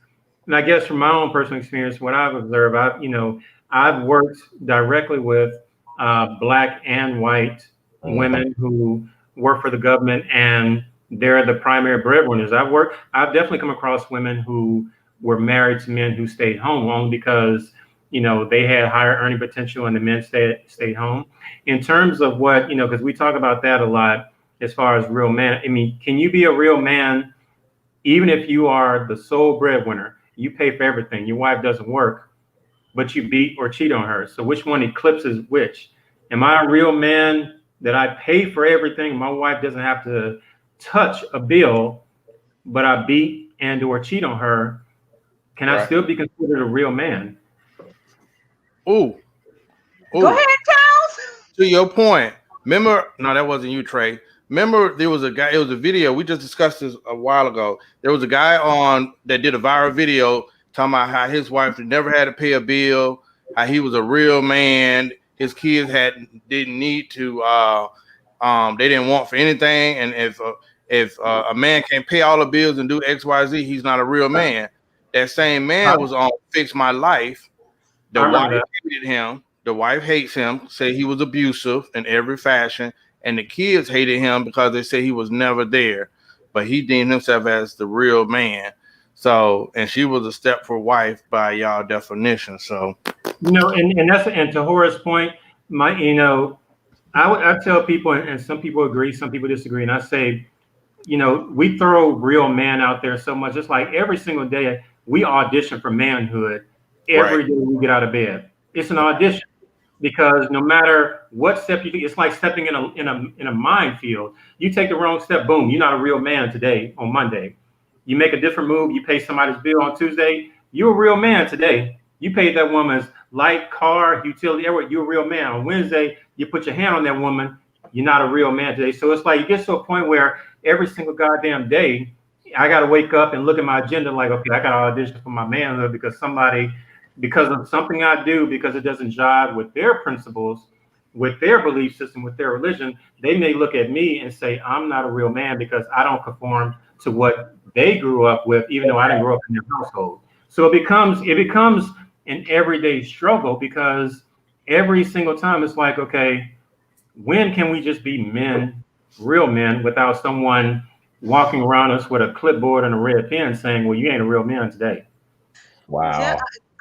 and I guess from my own personal experience, what I've observed, I've worked directly with Black and white women who work for the government, and they're the primary breadwinners. I've definitely come across women who were married to men who stayed home only because, they had higher earning potential and the men stayed home. In terms of what, because we talk about that a lot as far as real man. I mean, can you be a real man even if you are the sole breadwinner? You pay for everything. Your wife doesn't work, but you beat or cheat on her. So which one eclipses which? Am I a real man that I pay for everything? My wife doesn't have to touch a bill, but I beat and or cheat on her. Can I Right. still be considered a real man? Ooh. Go ahead, Charles. To your point, remember? No, that wasn't you, Trey. Remember, there was a guy. It was a video. We just discussed this a while ago. There was a guy on that did a viral video talking about how his wife never had to pay a bill, how he was a real man. His kids didn't need to. They didn't want for anything. And if a man can't pay all the bills and do X, Y, Z, he's not a real man. That same man was on Fix My Life. The wife hated him. The wife hates him, say he was abusive in every fashion, and the kids hated him because they say he was never there. But he deemed himself as the real man. So, and she was a Stepford wife by y'all definition. So, and to Horace's point, I tell people, and some people agree, some people disagree, and I say, we throw real man out there so much. It's like every single day we audition for manhood. Every day we get out of bed, it's an audition. Because no matter what step you take, it's like stepping in a minefield. You take the wrong step, boom, you're not a real man today on Monday. You make a different move, you pay somebody's bill on Tuesday, you're a real man today. You paid that woman's light, car, utility, everywhere, you're a real man. On Wednesday, you put your hand on that woman, you're not a real man today. So it's like you get to a point where every single goddamn day, I got to wake up and look at my agenda like, okay, I got to audition for my manhood because of something I do, because it doesn't jive with their principles, with their belief system, with their religion, they may look at me and say, I'm not a real man because I don't conform to what they grew up with, even though I didn't grow up in their household. So it becomes an everyday struggle because every single time it's like, okay, when can we just be men, real men, without someone walking around us with a clipboard and a red pen saying, well, you ain't a real man today. Wow. Yeah,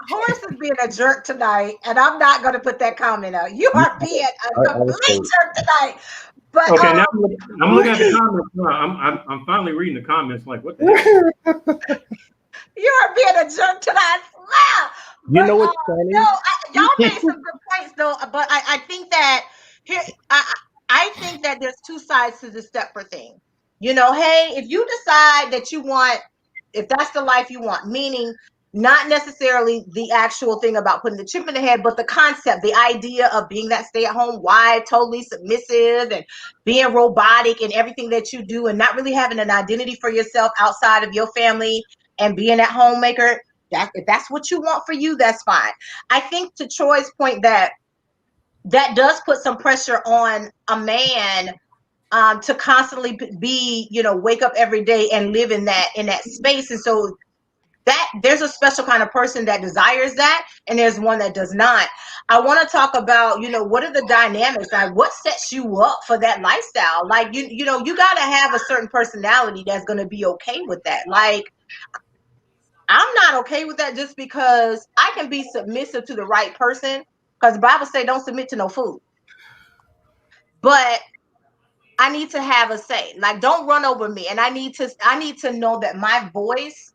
Horace is being a jerk tonight, and I'm not going to put that comment out. You are being a complete jerk tonight. But okay, now I'm looking at the comments. I'm finally reading the comments. Like, what the heck? You are being a jerk tonight. Wow. You know what's funny? No, y'all made some good points, though. But I think that here, I think that there's two sides to the Stepford thing. Hey, if you decide that you want, if that's the life you want, meaning not necessarily the actual thing about putting the chip in the head, but the concept, the idea of being that stay-at-home wife, totally submissive and being robotic in everything that you do and not really having an identity for yourself outside of your family and being that homemaker, if that's what you want for you, that's fine. I think to Troy's point that does put some pressure on a man to constantly be, wake up every day and live in that space. And so that there's a special kind of person that desires that, and there's one that does not. I want to talk about, what are the dynamics? Like, what sets you up for that lifestyle? Like, you got to have a certain personality that's going to be okay with that. Like, I'm not okay with that just because I can be submissive to the right person, because the Bible say don't submit to no fool. But I need to have a say. Like, don't run over me, and I need to know that my voice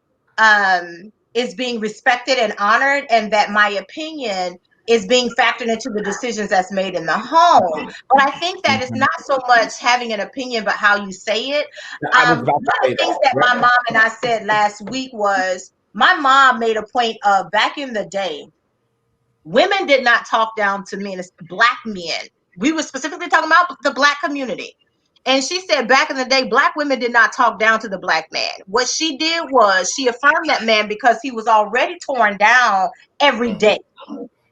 is being respected and honored, and that my opinion is being factored into the decisions that's made in the home. But I think that it's not so much having an opinion, but how you say it. One of the things that my mom and I said last week was, my mom made a point of, back in the day, women did not talk down to men, Black men. We were specifically talking about the Black community. And she said back in the day, Black women did not talk down to the Black man. What she did was she affirmed that man because he was already torn down every day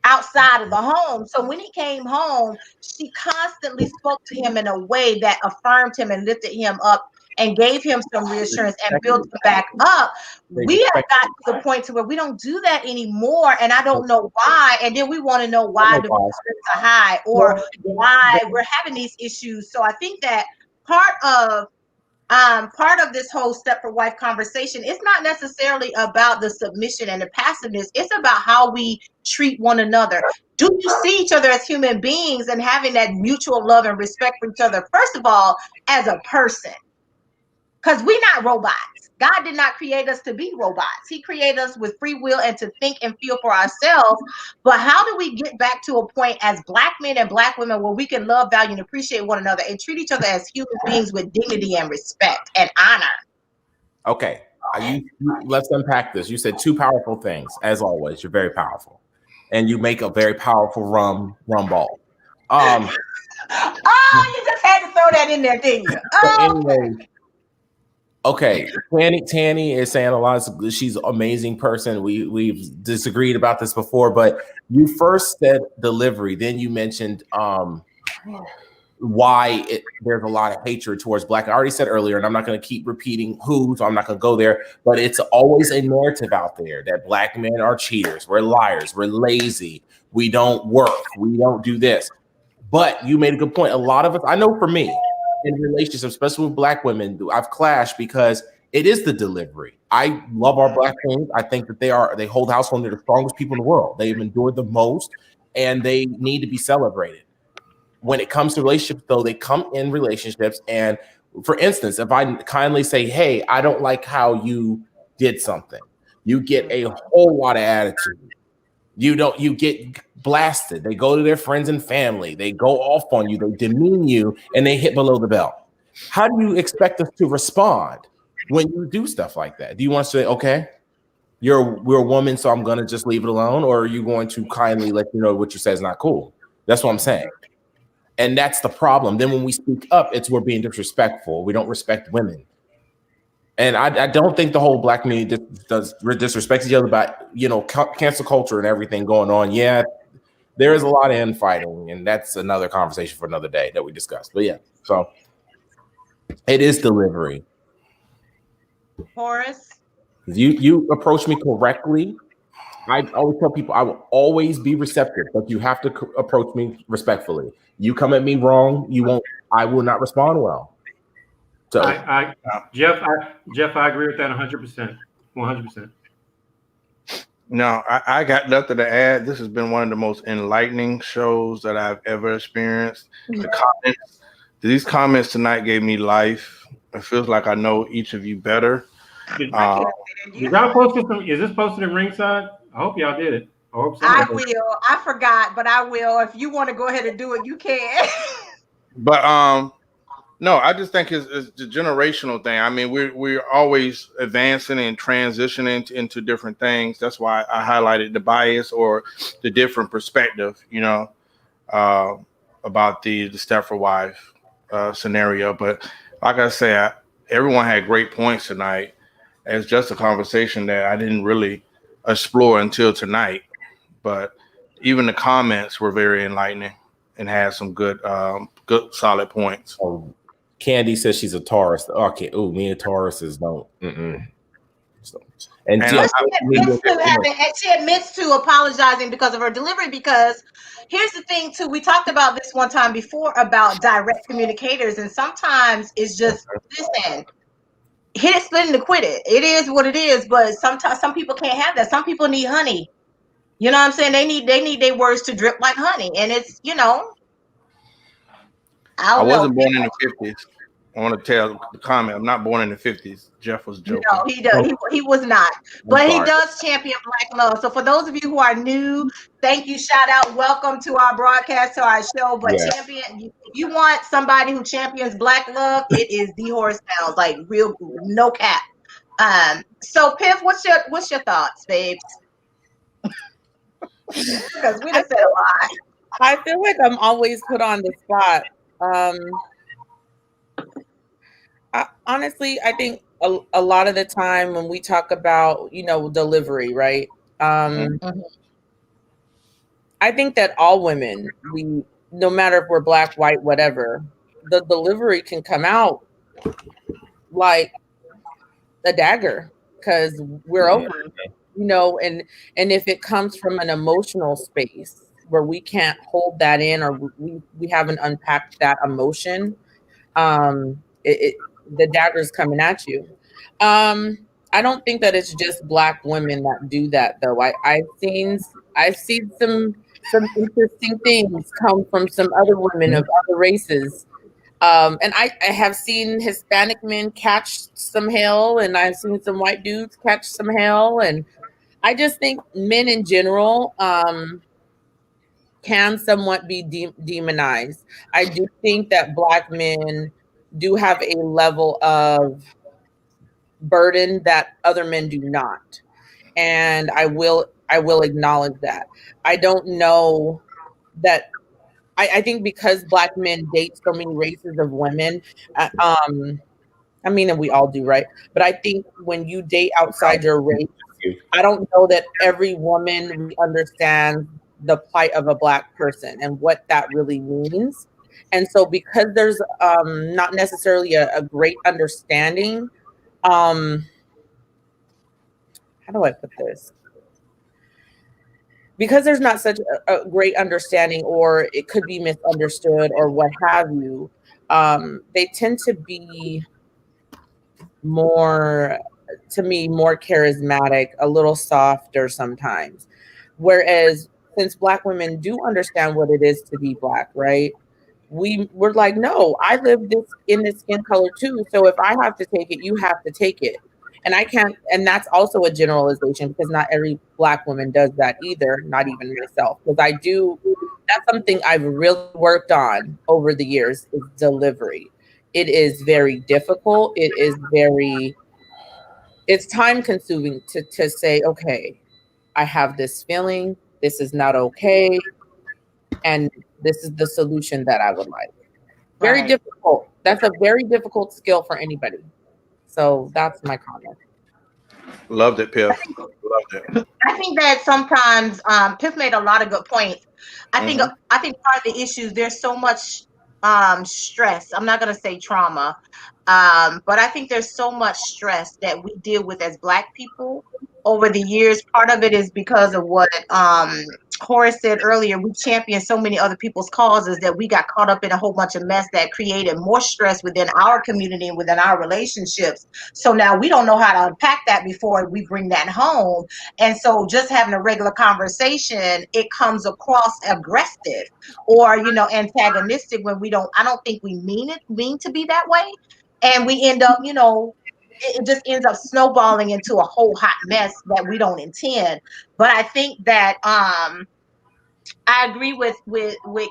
outside of the home. So when he came home, she constantly spoke to him in a way that affirmed him and lifted him up and gave him some reassurance and built him back up. We have got to the point to where we don't do that anymore, and I don't know why. And then we want to know why the spirits are high, or why we're having these issues. So I think that part of this whole Stepford wife conversation, it's not necessarily about the submission and the passiveness. It's about how we treat one another. Do you see each other as human beings and having that mutual love and respect for each other? First of all, as a person. Because we're not robots. God did not create us to be robots. He created us with free will and to think and feel for ourselves. But how do we get back to a point as Black men and Black women where we can love, value, and appreciate one another and treat each other as human beings with dignity and respect and honor? Okay. Let's unpack this. You said two powerful things. As always, you're very powerful. And you make a very powerful rum ball. Oh, you just had to throw that in there, didn't you? Oh, anyway, okay. Tanny is saying a lot. She's an amazing person. We've disagreed about this before, but you first said delivery, then you mentioned why there's a lot of hatred towards Black. I already said earlier, and I'm not going to keep repeating who, so I'm not going to go there, but it's always a narrative out there that Black men are cheaters, we're liars, we're lazy, we don't work, we don't do this. But you made a good point. A lot of us, I know for me, in relationships, especially with Black women, I've clashed because it is the delivery. I love our Black queens. I think that they hold the household. They're the strongest people in the world. They've endured the most, and they need to be celebrated. When it comes to relationships, though, they come in relationships. And for instance, if I kindly say, hey, I don't like how you did something, you get a whole lot of attitude. You get blasted. They go to their friends and family. They go off on you. They demean you, and they hit below the belt. How do you expect us to respond when you do stuff like that? Do you want to say, okay, we're a woman, so I'm going to just leave it alone? Or are you going to kindly let you know what you say is not cool? That's what I'm saying. And that's the problem. Then when we speak up, we're being disrespectful. We don't respect women. And I don't think the whole Black community does disrespect each other, but cancel culture and everything going on. Yeah, there is a lot of infighting, and that's another conversation for another day that we discussed. But yeah, so it is delivery. Horace, you approach me correctly. I always tell people I will always be receptive, but you have to approach me respectfully. You come at me wrong, I will not respond well. So Jeff, I agree with that 100%. 100%. No, I got nothing to add. This has been one of the most enlightening shows that I've ever experienced. These comments tonight gave me life. It feels like I know each of you better. Is this posted in Ringside? I hope y'all did it. I will. I forgot, but I will. If you want to go ahead and do it, you can. But no, I just think it's the generational thing. I mean, we're always advancing and transitioning into different things. That's why I highlighted the bias or the different perspective, about the Stepford wife scenario. But like I said, everyone had great points tonight. It's just a conversation that I didn't really explore until tonight. But even the comments were very enlightening and had some good solid points. Candy says she's a Taurus. Okay, me and Tauruses don't. So, and she admits to apologizing because of her delivery. Because here's the thing, too. We talked about this one time before about direct communicators, and sometimes it's just listen. Hit it, split it, and quit it. It is what it is, but sometimes some people can't have that. Some people need honey. You know what I'm saying? They need their words to drip like honey, and it's I wasn't born in the 50s. I want to tell the comment. I'm not born in the 50s. Jeff was joking. No, he does. He was not. But he does champion Black love. So for those of you who are new, thank you. Shout out. Welcome to our broadcast, to our show. But champion, if you want somebody who champions Black love, it is the Horse Sounds. Like real, no cap. So Piff, what's your thoughts, babes? Because we done said a lot. I feel like I'm always put on the spot. Honestly, I think a lot of the time when we talk about, delivery, right? I think that all women, no matter if we're Black, white, whatever, the delivery can come out like a dagger because we're over, and if it comes from an emotional space where we can't hold that in, or we haven't unpacked that emotion, the dagger's coming at you. I don't think that it's just Black women that do that, though. I've seen some interesting things come from some other women of other races, And I have seen Hispanic men catch some hell, and I've seen some white dudes catch some hell. And I just think men in general can somewhat be demonized. I do think that Black men do have a level of burden that other men do not. And I will acknowledge that. I don't know that I think because Black men date so many races of women, I mean, and we all do, right? But I think when you date outside your race, I don't know that every woman really understands the plight of a Black person and what that really means. And so because there's not necessarily a great understanding, how do I put this? Because there's not such a great understanding, or it could be misunderstood or what have you, they tend to be more, to me, more charismatic, a little softer sometimes. Whereas since Black women do understand what it is to be Black, right? We're like, no, I live this in this skin color too. So if I have to take it, you have to take it. And I can't, and that's also a generalization because not every Black woman does that either, not even myself. Because that's something I've really worked on over the years is delivery. It is very difficult. It's time consuming to say, okay, I have this feeling, this is not okay, and this is the solution that I would like. Very difficult. That's a very difficult skill for anybody. So that's my comment. Loved it, Piff. Loved it. I think that sometimes Piff made a lot of good points. I think part of the issues, there's so much stress. I'm not going to say trauma, but I think there's so much stress that we deal with as Black people over the years. Part of it is because of what Horace said earlier. We championed so many other people's causes that we got caught up in a whole bunch of mess that created more stress within our community and within our relationships. So now we don't know how to unpack that before we bring that home. And so just having a regular conversation, it comes across aggressive or, antagonistic when I don't think we mean to be that way. And we end up, it just ends up snowballing into a whole hot mess that we don't intend. But I think that I agree with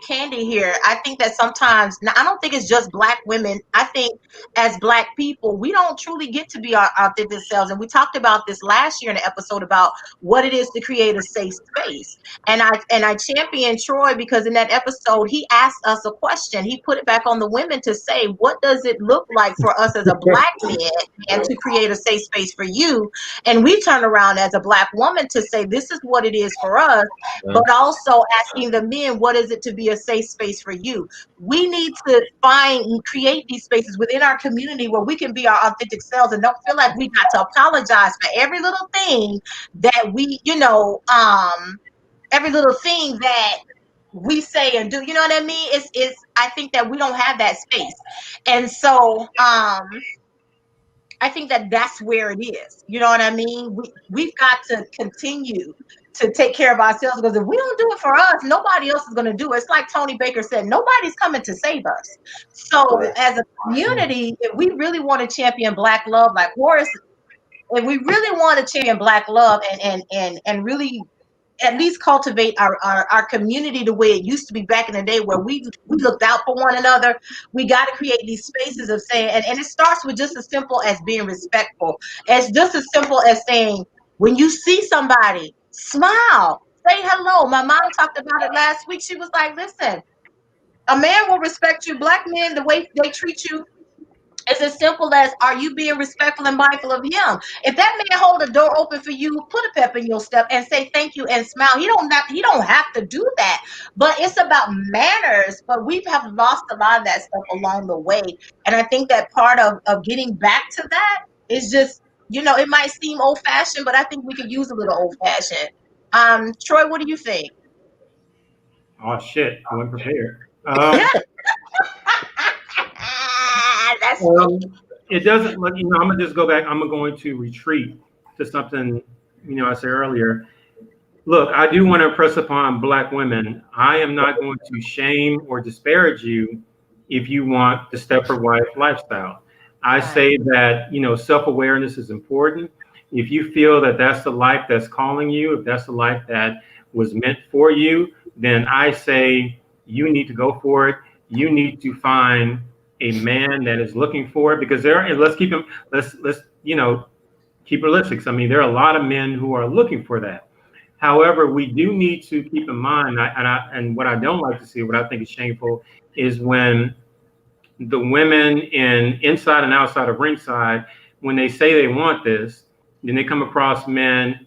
Candy here. I think that sometimes, now I don't think it's just Black women. I think as Black people, we don't truly get to be our authentic selves. And we talked about this last year in an episode about what it is to create a safe space. And I champion Troy because in that episode, he asked us a question. He put it back on the women to say, what does it look like for us as a Black man and to create a safe space for you? And we turn around as a Black woman to say, this is what it is for us, but also asking the men, what is it to be a safe space for you? We need to find and create these spaces within our community where we can be our authentic selves and don't feel like we got to apologize for every little thing that we, every little thing that we say and do. You know what I mean? I think that we don't have that space. And so I think that that's where it is. You know what I mean? We've got to continue to take care of ourselves, because if we don't do it for us, nobody else is going to do it. It's like Tony Baker said, nobody's coming to save us. So as a community, if we really want to champion Black love, like Horace, if we really want to champion Black love and really at least cultivate our community the way it used to be back in the day, where we looked out for one another, we got to create these spaces of saying, and it starts with just as simple as being respectful. It's just as simple as saying, when you see somebody, smile, say hello. My mom talked about it last week. She was like, listen, a man will respect you. Black men, the way they treat you, it's as simple as, are you being respectful and mindful of him? If that man hold the door open for you, put a pep in your step and say thank you and smile. He don't have to do that. But it's about manners. But we have lost a lot of that stuff along the way. And I think that part of getting back to that is just, it might seem old fashioned, but I think we could use a little old fashioned. Troy, what do you think? Oh shit, I wasn't prepared. It doesn't, I'm gonna just go back. I'm going to retreat to something, I said earlier. Look, I do want to impress upon Black women, I am not going to shame or disparage you if you want the Stepford wife lifestyle. I say that, self-awareness is important. If you feel that that's the life that's calling you, if that's the life that was meant for you, then I say you need to go for it. You need to find a man that is looking for it, because and let's keep him, let's keep realistic. I mean, there are a lot of men who are looking for that. However, we do need to keep in mind, and what I don't like to see, what I think is shameful, is when the women inside and outside of ringside, when they say they want this, then they come across men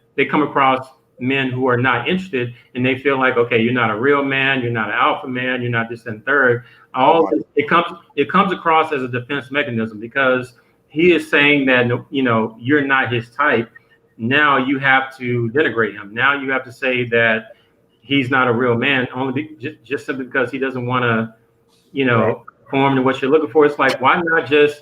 who are not interested, and they feel like, okay, you're not a real man, you're not an alpha man, you're not this and third. It comes across as a defense mechanism, because he is saying that, you're not his type. Now you have to denigrate him. Now you have to say that he's not a real man, only just simply because he doesn't want to, conform to what you're looking for. It's like, why not just,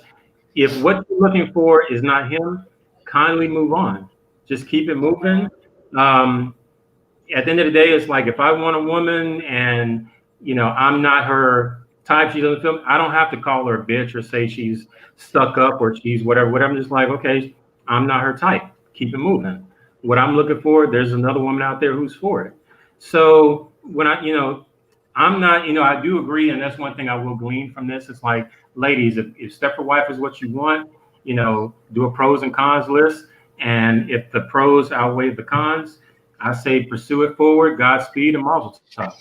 if what you're looking for is not him, kindly move on. Just keep it moving. At the end of the day, it's like, if I want a woman and, I'm not her type, she doesn't feel, I don't have to call her a bitch or say she's stuck up or she's whatever. I'm just like, okay, I'm not her type. Keep it moving. What I'm looking for, there's another woman out there who's for it. So when I'm not, I do agree, and that's one thing I will glean from this. It's like, ladies, if Stepford wife is what you want, do a pros and cons list. And if the pros outweigh the cons, I say pursue it forward. Godspeed and mazel tov.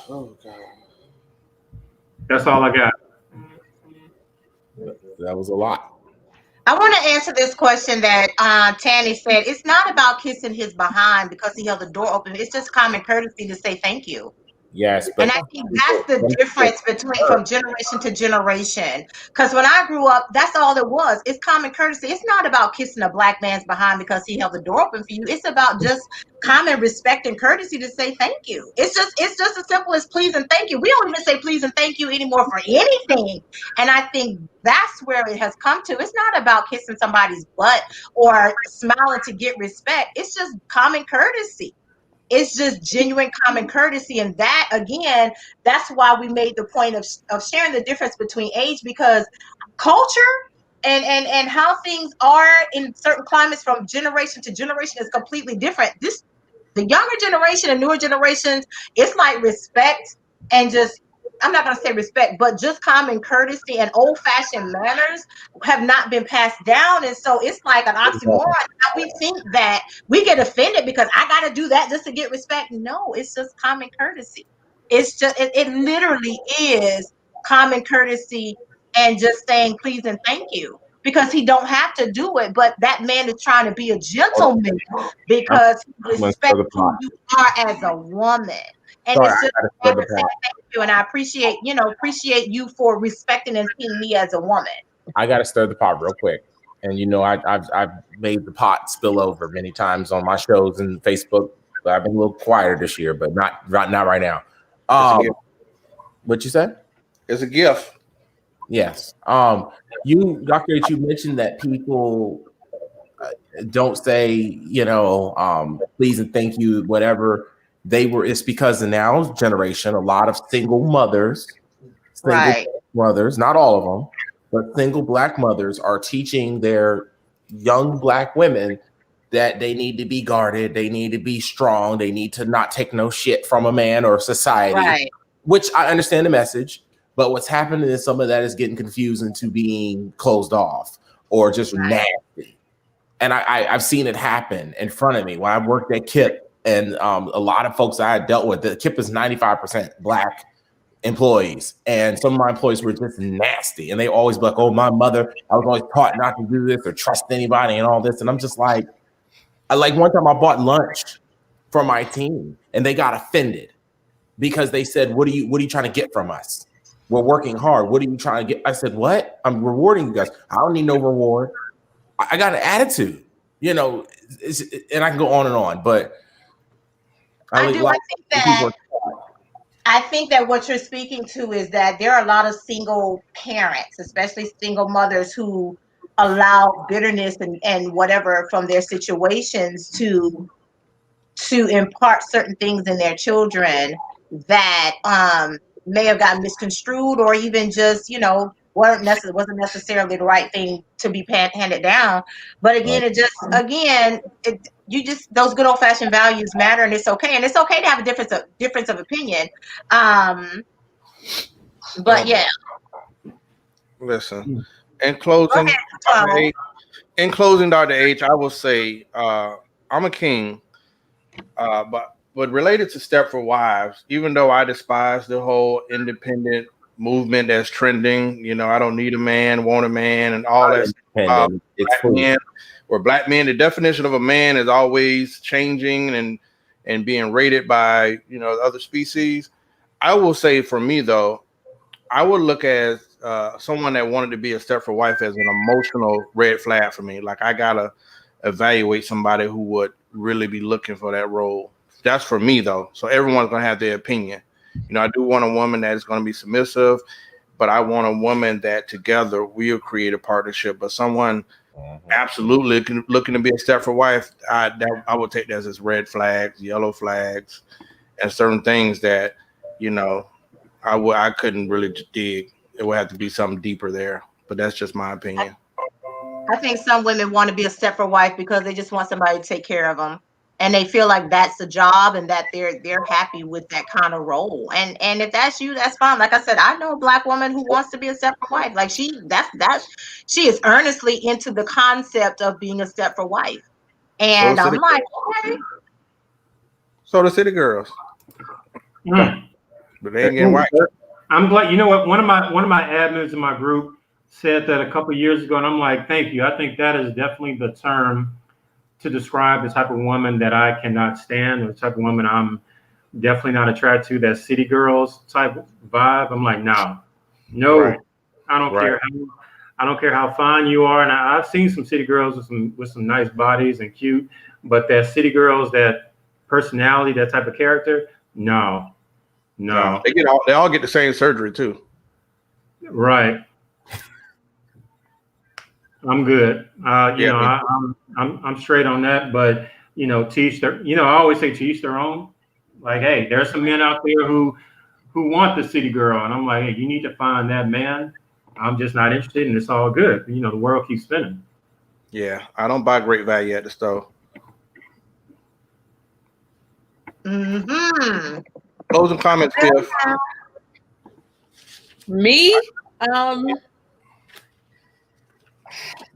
Oh God. That's all I got. That was a lot. I want to answer this question that Tanny said. It's not about kissing his behind because he held the door open. It's just common courtesy to say thank you. Yes, but And I think that's the difference from generation to generation. Because when I grew up, that's all it was. It's common courtesy. It's not about kissing a black man's behind because he held the door open for you. It's about just common respect and courtesy to say thank you. It's just as simple as please and thank you. We don't even say please and thank you anymore for anything. And I think that's where it has come to. It's not about kissing somebody's butt or smiling to get respect. It's just common courtesy. It's just genuine common courtesy. And that, again, that's why we made the point of sharing the difference between age, because culture and how things are in certain climates from generation to generation is completely different. The younger generation and newer generations, it's like respect and just, I'm not going to say respect, but just common courtesy and old-fashioned manners have not been passed down. And so it's like an oxymoron. We think that we get offended because I got to do that just to get respect. No, it's just common courtesy. It's just, it literally is common courtesy and just saying please and thank you, because he don't have to do it. But that man is trying to be a gentleman because he respects who you are as a woman. And Sorry, it's just saying thank you, and I appreciate you for respecting and seeing me as a woman. I got to stir the pot real quick, and I've made the pot spill over many times on my shows and Facebook. But I've been a little quieter this year, but not right now. What you said? It's a gift. Yes. Dr. H, you mentioned that people don't say, please and thank you, whatever. It's because in now generation, a lot of single mothers, mothers, not all of them, but single black mothers are teaching their young black women that they need to be guarded, they need to be strong, they need to not take no shit from a man or society, which I understand the message. But what's happening is some of that is getting confused into being closed off or just nasty. And I've seen it happen in front of me when I worked at KIP. And a lot of folks I had dealt with, the KIP is 95% black employees. And some of my employees were just nasty. And they always be like, oh, my mother, I was always taught not to do this or trust anybody and all this. And I'm just like, one time I bought lunch for my team and they got offended because they said, what are you trying to get from us? We're working hard. What are you trying to get? I said, what? I'm rewarding you guys. I don't need no reward. I got an attitude, and I can go on and on, but I think that what you're speaking to is that there are a lot of single parents, especially single mothers, who allow bitterness and whatever from their situations to impart certain things in their children that may have gotten misconstrued, or even just, wasn't necessarily the right thing to be handed down. But again, those good old fashioned values matter, and it's okay. And it's okay to have a difference of opinion. But yeah. Listen, in closing, Dr. H, I will say I'm a king, but related to Stepford Wives, even though I despise the whole independent movement that's trending, I don't need a man, want a man, and all that. Black men, the definition of a man is always changing and being rated by other species. I will say, for me though, I would look at someone that wanted to be a Stepford wife as an emotional red flag for me. Like, I gotta evaluate somebody who would really be looking for that role. That's for me though. So everyone's gonna have their opinion. I do want a woman that is gonna be submissive, but I want a woman that together we'll create a partnership. But someone absolutely looking to be a Stepford wife, I would take that as red flags, yellow flags, and certain things that I couldn't really dig. It would have to be something deeper there, but that's just my opinion. I think some women want to be a Stepford wife because they just want somebody to take care of them, and they feel like that's a job, and that they're happy with that kind of role. And if that's you, that's fine. Like I said, I know a Black woman who wants to be a Stepford wife. Like she is earnestly into the concept of being a Stepford wife, and I'm like, okay. So the city girls. But they ain't getting white. I'm glad. You know what? One of my admins in my group said that a couple of years ago, and I'm like, thank you. I think that is definitely the term to describe the type of woman that I cannot stand, or the type of woman I'm definitely not attracted to. That city girls type vibe. I'm like, no, right. I don't care. I don't care how fine you are, and I've seen some city girls with some nice bodies and cute, but that city girls, that personality, that type of character, no. They all get the same surgery too. Right. I'm good. I'm straight on that, but teach their. I always say to each their own. Like, hey, there's some men out there who want the city girl, and I'm like, hey, you need to find that man. I'm just not interested, and it's all good. The world keeps spinning. Yeah, I don't buy Great Value at the store. Mm-hmm. Closing comments, Tiff. Me?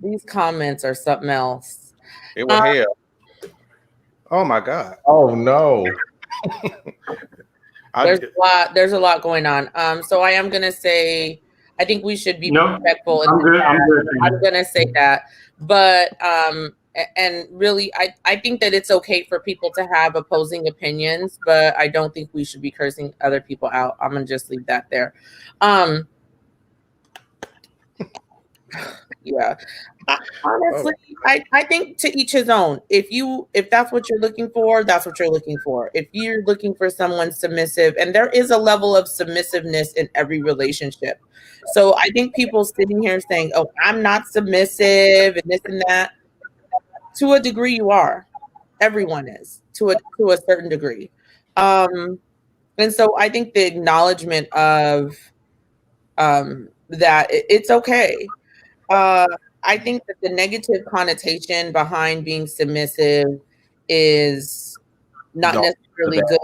These comments are something else. It was hell. Oh my God. Oh no. There's a lot going on. So I am gonna say I think we should be respectful. I'm good. I'm gonna say that. But and really I think that it's okay for people to have opposing opinions, but I don't think we should be cursing other people out. I'm gonna just leave that there. Yeah. Honestly, I think to each his own. If that's what you're looking for, that's what you're looking for. If you're looking for someone submissive, and there is a level of submissiveness in every relationship. So I think people sitting here saying, oh, I'm not submissive and this and that, to a degree you are. Everyone is to a certain degree. And so I think the acknowledgement of that it's okay. I think that the negative connotation behind being submissive is not necessarily good.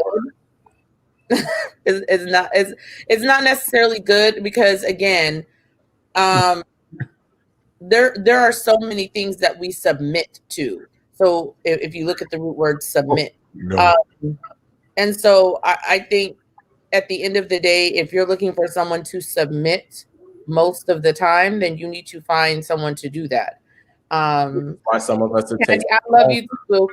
It's not necessarily good because, again, there are so many things that we submit to. So if you look at the root word submit, and so I think at the end of the day, if you're looking for someone to submit most of the time, then you need to find someone to do that. Find someone else to take. I love you too.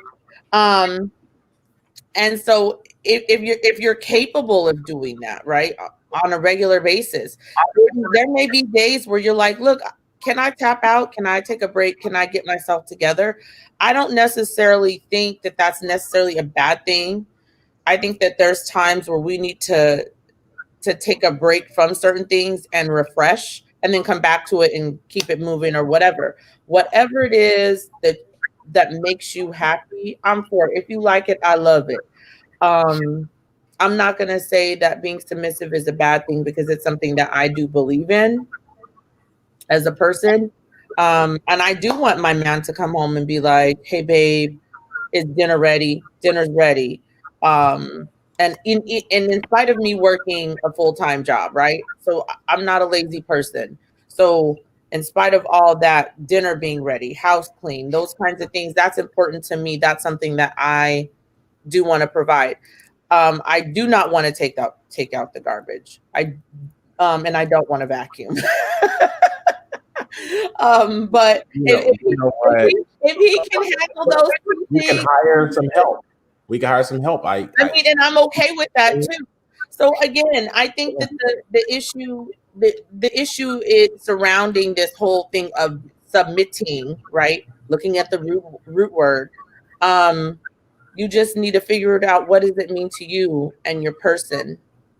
And so if you're capable of doing that, right, on a regular basis, there may be days where you're like, look, can I tap out? Can I take a break? Can I get myself together? I don't necessarily think that that's necessarily a bad thing. I think that there's times where we need to take a break from certain things and refresh and then come back to it and keep it moving or whatever it is that makes you happy. I'm for it. If you like it, I love it. I'm not going to say that being submissive is a bad thing because it's something that I do believe in as a person. And I do want my man to come home and be like, hey, babe, is dinner ready? Dinner's ready. And in spite of me working a full-time job, right? So I'm not a lazy person. So in spite of all that, dinner being ready, house clean, those kinds of things, that's important to me. That's something that I do want to provide. I do not want to take out the garbage. And I don't want to vacuum. But if he can handle those two we can things, hire some help. We can hire some help. I mean, and I'm okay with that too. So again, I think that the issue is surrounding this whole thing of submitting, right? Looking at the root word. You just need to figure it out. What does it mean to you and your person,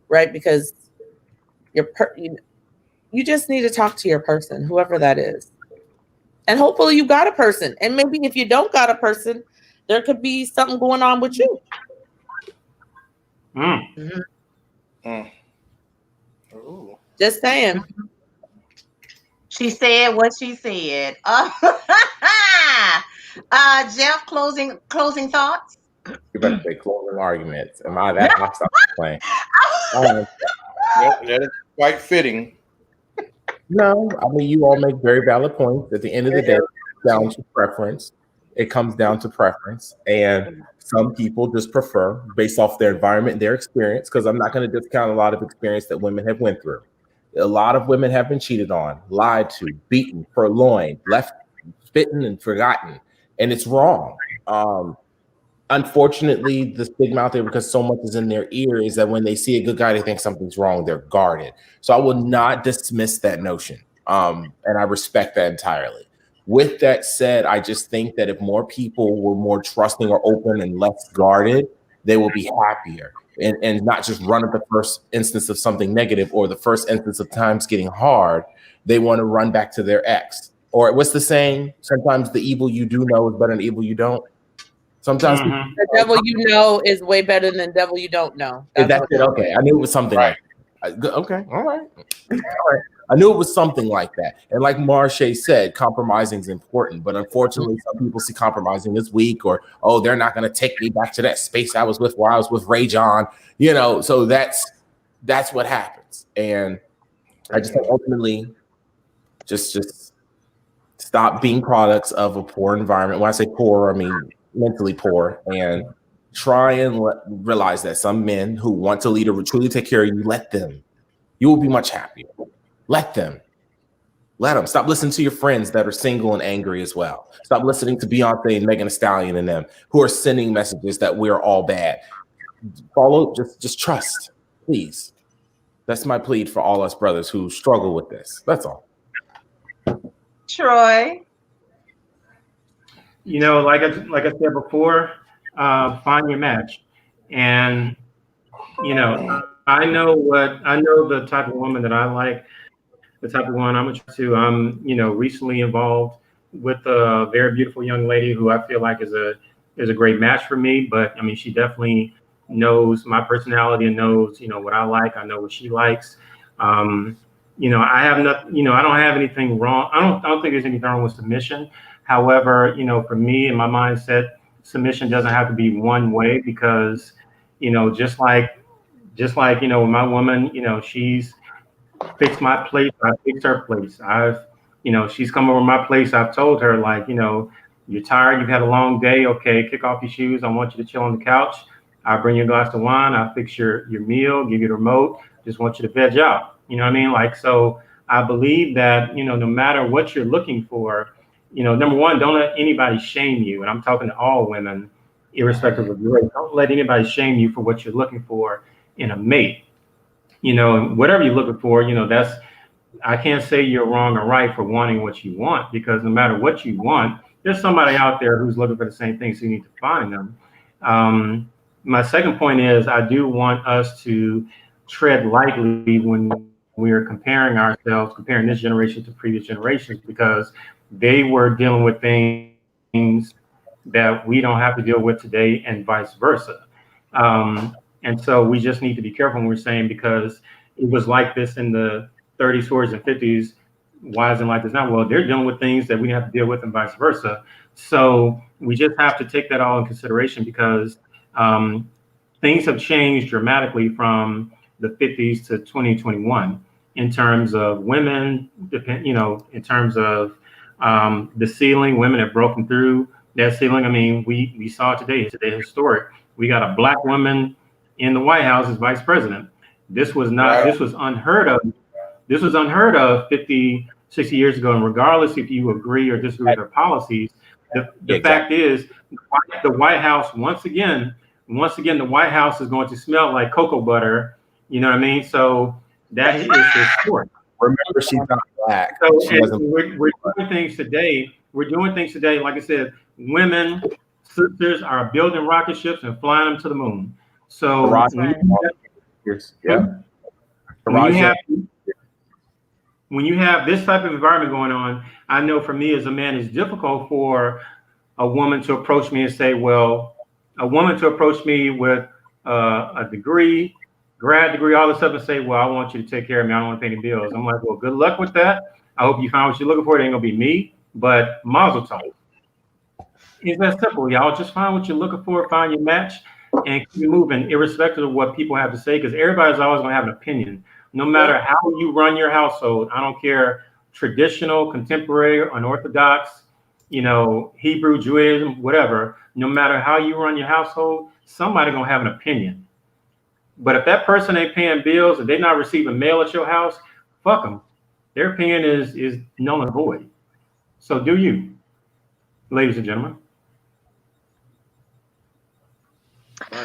right? Because you just need to talk to your person, whoever that is. And hopefully you got a person. And maybe if you don't got a person, there could be something going on with you. Just saying. She said what she said. Jeff, closing thoughts. You better say closing arguments. Am I that hostile playing? That is quite fitting. No, I mean, you all make very valid points. At the end of the day, it's down to preference. It comes down to preference. And some people just prefer, based off their environment and their experience, because I'm not going to discount a lot of experience that women have went through. A lot of women have been cheated on, lied to, beaten, purloined, left, bitten, and forgotten. And it's wrong. Unfortunately, the stigma out there, because so much is in their ear, is that when they see a good guy, they think something's wrong. They're guarded. So I will not dismiss that notion. And I respect that entirely. With that said, I just think that if more people were more trusting or open and less guarded, they will be happier and not just run at the first instance of something negative or the first instance of times getting hard. They want to run back to their ex. Or what's the saying? Sometimes the evil you do know is better than evil you don't. Sometimes the devil you know is way better than the devil you don't know. That's it. Okay, I knew it was something like that. Okay, all right. I knew it was something like that. And like Marche said, compromising is important. But unfortunately, some people see compromising as weak, or they're not going to take me back to that space I was with where I was with Ray John. So that's what happens. And I just think ultimately, just stop being products of a poor environment. When I say poor, I mean mentally poor, and try and realize that some men who want to lead or truly take care of you, let them. You will be much happier. Let them. Stop listening to your friends that are single and angry as well. Stop listening to Beyonce and Megan Thee Stallion and them who are sending messages that we're all bad. Follow, just trust, please. That's my plea for all us brothers who struggle with this. That's all. Troy. Like I said before, find your match. And, I know the type of woman that I like, the type of one I'm attracted to. I'm, recently involved with a very beautiful young lady who I feel like is a great match for me. But I mean, she definitely knows my personality and knows, what I like. I know what she likes. I have nothing, I don't have anything wrong. I don't think there's anything wrong with submission. However, for me and my mindset, submission doesn't have to be one way, because, just like, my woman, she's fixed my place, I fixed her place. She's come over my place. I've told her, like, you're tired, you've had a long day. Okay, kick off your shoes. I want you to chill on the couch. I'll bring you a glass of wine. I'll fix your meal, give you the remote. Just want you to veg out. You know what I mean? Like, so I believe that, no matter what you're looking for, number one, don't let anybody shame you. And I'm talking to all women, irrespective of your race. Don't let anybody shame you for what you're looking for in a mate. And whatever you're looking for, I can't say you're wrong or right for wanting what you want, because no matter what you want, there's somebody out there who's looking for the same thing, so you need to find them. My second point is, I do want us to tread lightly when we're comparing this generation to previous generations, because they were dealing with things that we don't have to deal with today, and vice versa. And so we just need to be careful when we're saying because it was like this in the 30s, 40s, and 50s. Why isn't it like this now? Well, they're dealing with things that we have to deal with, and vice versa. So we just have to take that all in consideration because things have changed dramatically from the 50s to 2021 in terms of women, in terms of the ceiling. Women have broken through that ceiling. I mean, we saw it today. It's today historic. We got a black woman in the White House as vice president. This was not. This was unheard of. This was unheard of 50, 60 years ago. And regardless if you agree or disagree with her policies, the fact is, the White House once again, the White House is going to smell like cocoa butter. You know what I mean? So that is historic. Remember, she's not black. So we're doing things today. We're doing things today. Like I said, women, sisters are building rocket ships and flying them to the moon. So when you have this type of environment going on, I know for me as a man, it's difficult for a woman to approach me and say, well, a woman to approach me with a degree, grad degree, all this stuff, and say, well, I want you to take care of me. I don't want to pay any bills. I'm like, well, good luck with that. I hope you find what you're looking for. It ain't going to be me, but mazel tov. It's that simple, y'all. Just find what you're looking for, find your match, and keep moving, irrespective of what people have to say, because everybody's always going to have an opinion. No matter how you run your household, I don't care, traditional, contemporary, unorthodox, Hebrew, Judaism, whatever. No matter how you run your household, somebody's going to have an opinion. But if that person ain't paying bills and they're not receiving mail at your house, fuck them. Their opinion is null and void. So do you, ladies and gentlemen.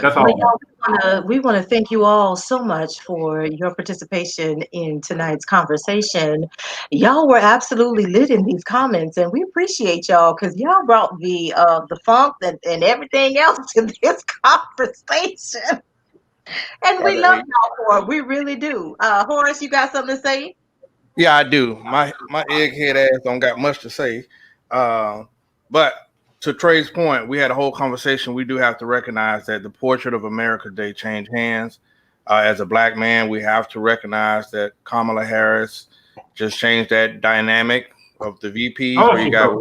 That's all. We want to thank you all so much for your participation in tonight's conversation. Y'all were absolutely lit in these comments, and we appreciate y'all because y'all brought the funk and everything else to this conversation. And we love y'all for it. We really do. Horace, you got something to say? Yeah, I do. My egghead ass don't got much to say. But to Trey's point, we had a whole conversation. We do have to recognize that the Portrait of America Day changed hands. As a black man, we have to recognize that Kamala Harris just changed that dynamic of the VPs, where you got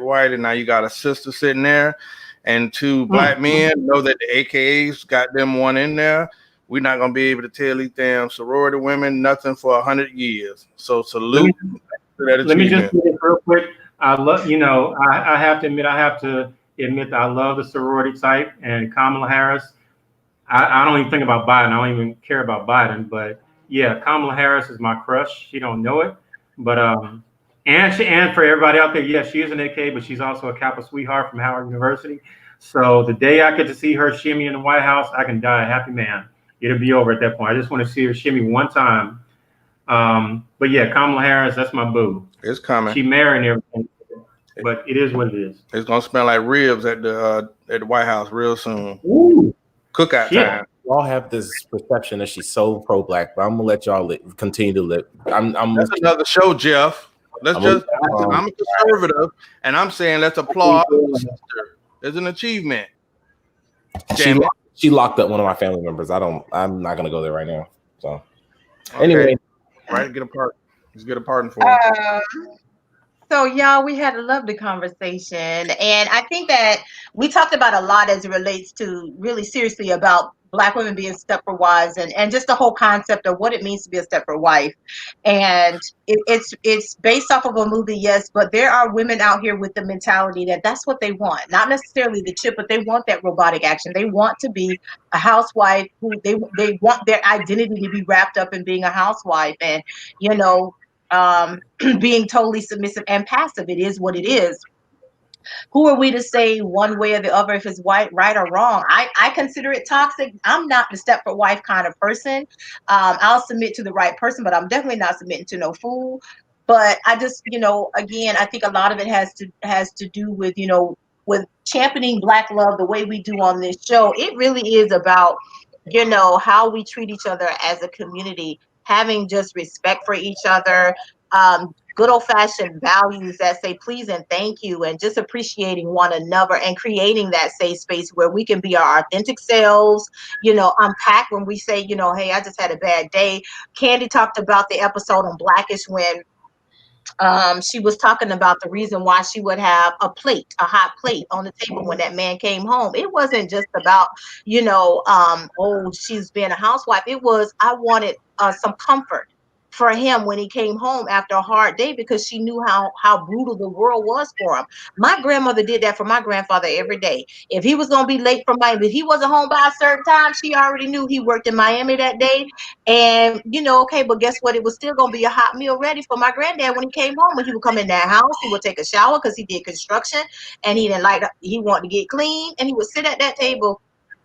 white, and now you got a sister sitting there, and two black men. Know that the AKAs got them one in there. We're not gonna be able to tell these damn sorority women nothing for 100 years. So salute. Let me just do this real quick. I love, I have to admit that I love the sorority type and Kamala Harris. I don't even think about Biden. I don't even care about Biden, but yeah, Kamala Harris is my crush. She don't know it, but and for everybody out there, yes, she is an AK, but she's also a Kappa sweetheart from Howard University. So the day I get to see her shimmy in the White House, I can die a happy man. It'll be over at that point. I just want to see her shimmy one time. But yeah, Kamala Harris, that's my boo. It's coming. She marrying everything, but it is what it is. It's gonna smell like ribs at the White House real soon. Ooh. Cookout time. Y'all have this perception that she's so pro-black, but I'm gonna let y'all continue to live. That's another show, Jeff. I'm a conservative, and I'm saying let's applaud our sister. It's an achievement. She locked up one of my family members. I'm not gonna go there right now. So anyway, right, get a part. Let's get a pardon for it. So y'all, we had a lovely conversation, and I think that we talked about a lot as it relates to really seriously about Black women being Stepford wives and just the whole concept of what it means to be a Stepford wife. And it's based off of a movie, yes, but there are women out here with the mentality that that's what they want. Not necessarily the chip, but they want that robotic action. They want to be a housewife who they want their identity to be wrapped up in being a housewife and, being totally submissive and passive. It is what it is. Who are we to say one way or the other if it's right or wrong? I consider it toxic. I'm not the Stepford wife kind of person. I'll submit to the right person, but I'm definitely not submitting to no fool. But I just, again, I think a lot of it has to do with, with championing Black love the way we do on this show. It really is about, how we treat each other as a community, having just respect for each other, good old fashioned values that say please and thank you, and just appreciating one another and creating that safe space where we can be our authentic selves, unpack when we say, hey, I just had a bad day. Candy talked about the episode on Blackish when she was talking about the reason why she would have a hot plate on the table when that man came home. It wasn't just about, she's being a housewife. It was, I wanted some comfort for him when he came home after a hard day, because she knew how brutal the world was for him. My grandmother did that for my grandfather every day. If he was going to be late from Miami, if he wasn't home by a certain time, she already knew he worked in Miami that day. And, okay, but guess what? It was still going to be a hot meal ready for my granddad when he came home. When he would come in that house, he would take a shower because he did construction, and he wanted to get clean, and he would sit at that table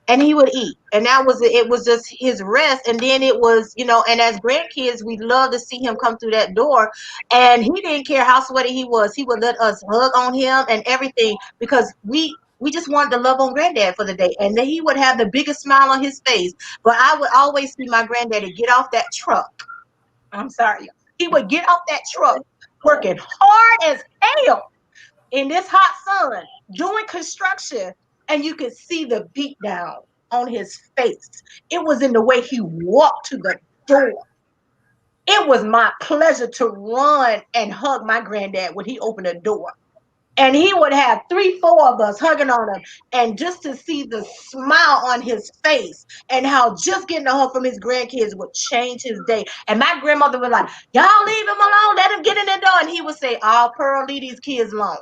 and he would eat. And it was just his rest. And then it was, and as grandkids, we love to see him come through that door, and he didn't care how sweaty he was. He would let us hug on him and everything, because we just wanted to love on granddad for the day. And then he would have the biggest smile on his face. But I would always see my granddaddy get off that truck. I'm sorry. He would get off that truck working hard as hell in this hot sun doing construction, and you could see the beat down on his face. It was in the way he walked to the door. It was my pleasure to run and hug my granddad when he opened the door. And he would have 3-4 of us hugging on him, and just to see the smile on his face and how just getting a hug from his grandkids would change his day. And my grandmother was like, y'all leave him alone, let him get in the door. And he would say, oh, Pearl, leave these kids alone.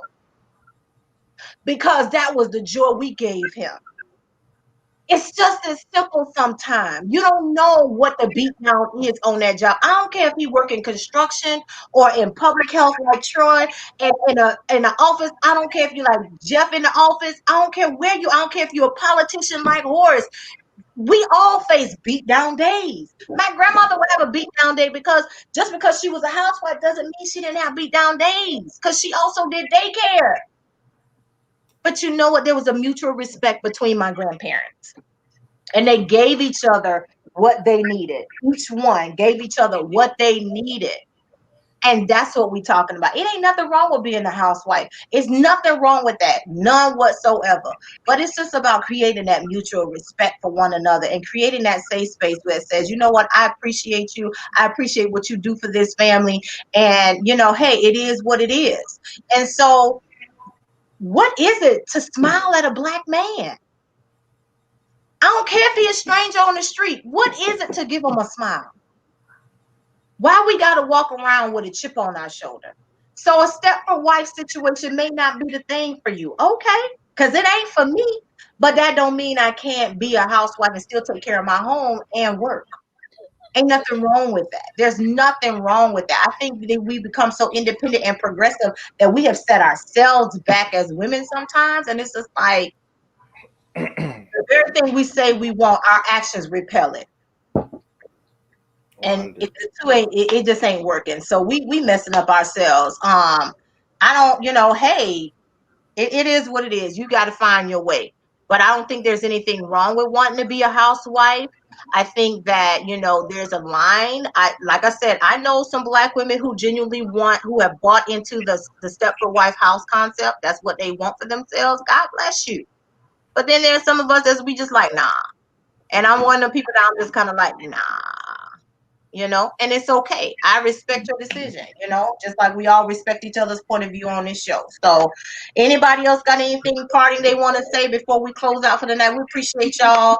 Because that was the joy we gave him. It's just as simple sometimes. You don't know what the beatdown is on that job. I don't care if he work in construction or in public health like Troy, and in the office. I don't care if you like Jeff in the office. I don't care I don't care if you're a politician like Horace. We all face beatdown days. My grandmother would have a beatdown day, because just because she was a housewife doesn't mean she didn't have beatdown days, because she also did daycare. But you know what? There was a mutual respect between my grandparents, and they gave each other what they needed. Each one gave each other what they needed. And that's what we're talking about. It ain't nothing wrong with being a housewife. It's nothing wrong with that. None whatsoever. But it's just about creating that mutual respect for one another and creating that safe space where it says, you know what? I appreciate you. I appreciate what you do for this family. And, hey, it is what it is. And so what is it to smile at a Black man? I don't care if he's a stranger on the street. What is it to give him a smile? Why we got to walk around with a chip on our shoulder? So a Stepford wife situation may not be the thing for you. Okay, because it ain't for me. But that don't mean I can't be a housewife and still take care of my home and work. Ain't nothing wrong with that. There's nothing wrong with that. I think that we become so independent and progressive that we have set ourselves back as women sometimes. And it's just like, the very thing we say we want, our actions repel it. And it just ain't working. So we messing up ourselves. I don't, hey, it is what it is. You got to find your way. But I don't think there's anything wrong with wanting to be a housewife. I think that, there's a line. Like I said, I know some Black women who genuinely who have bought into the Stepford wife house concept. That's what they want for themselves. God bless you. But then there's some of us that we just like, nah. And I'm one of the people that I'm just kind of like, nah. And it's okay. I respect your decision, just like we all respect each other's point of view on this show. So anybody else got anything parting they want to say before we close out for the night? We appreciate y'all.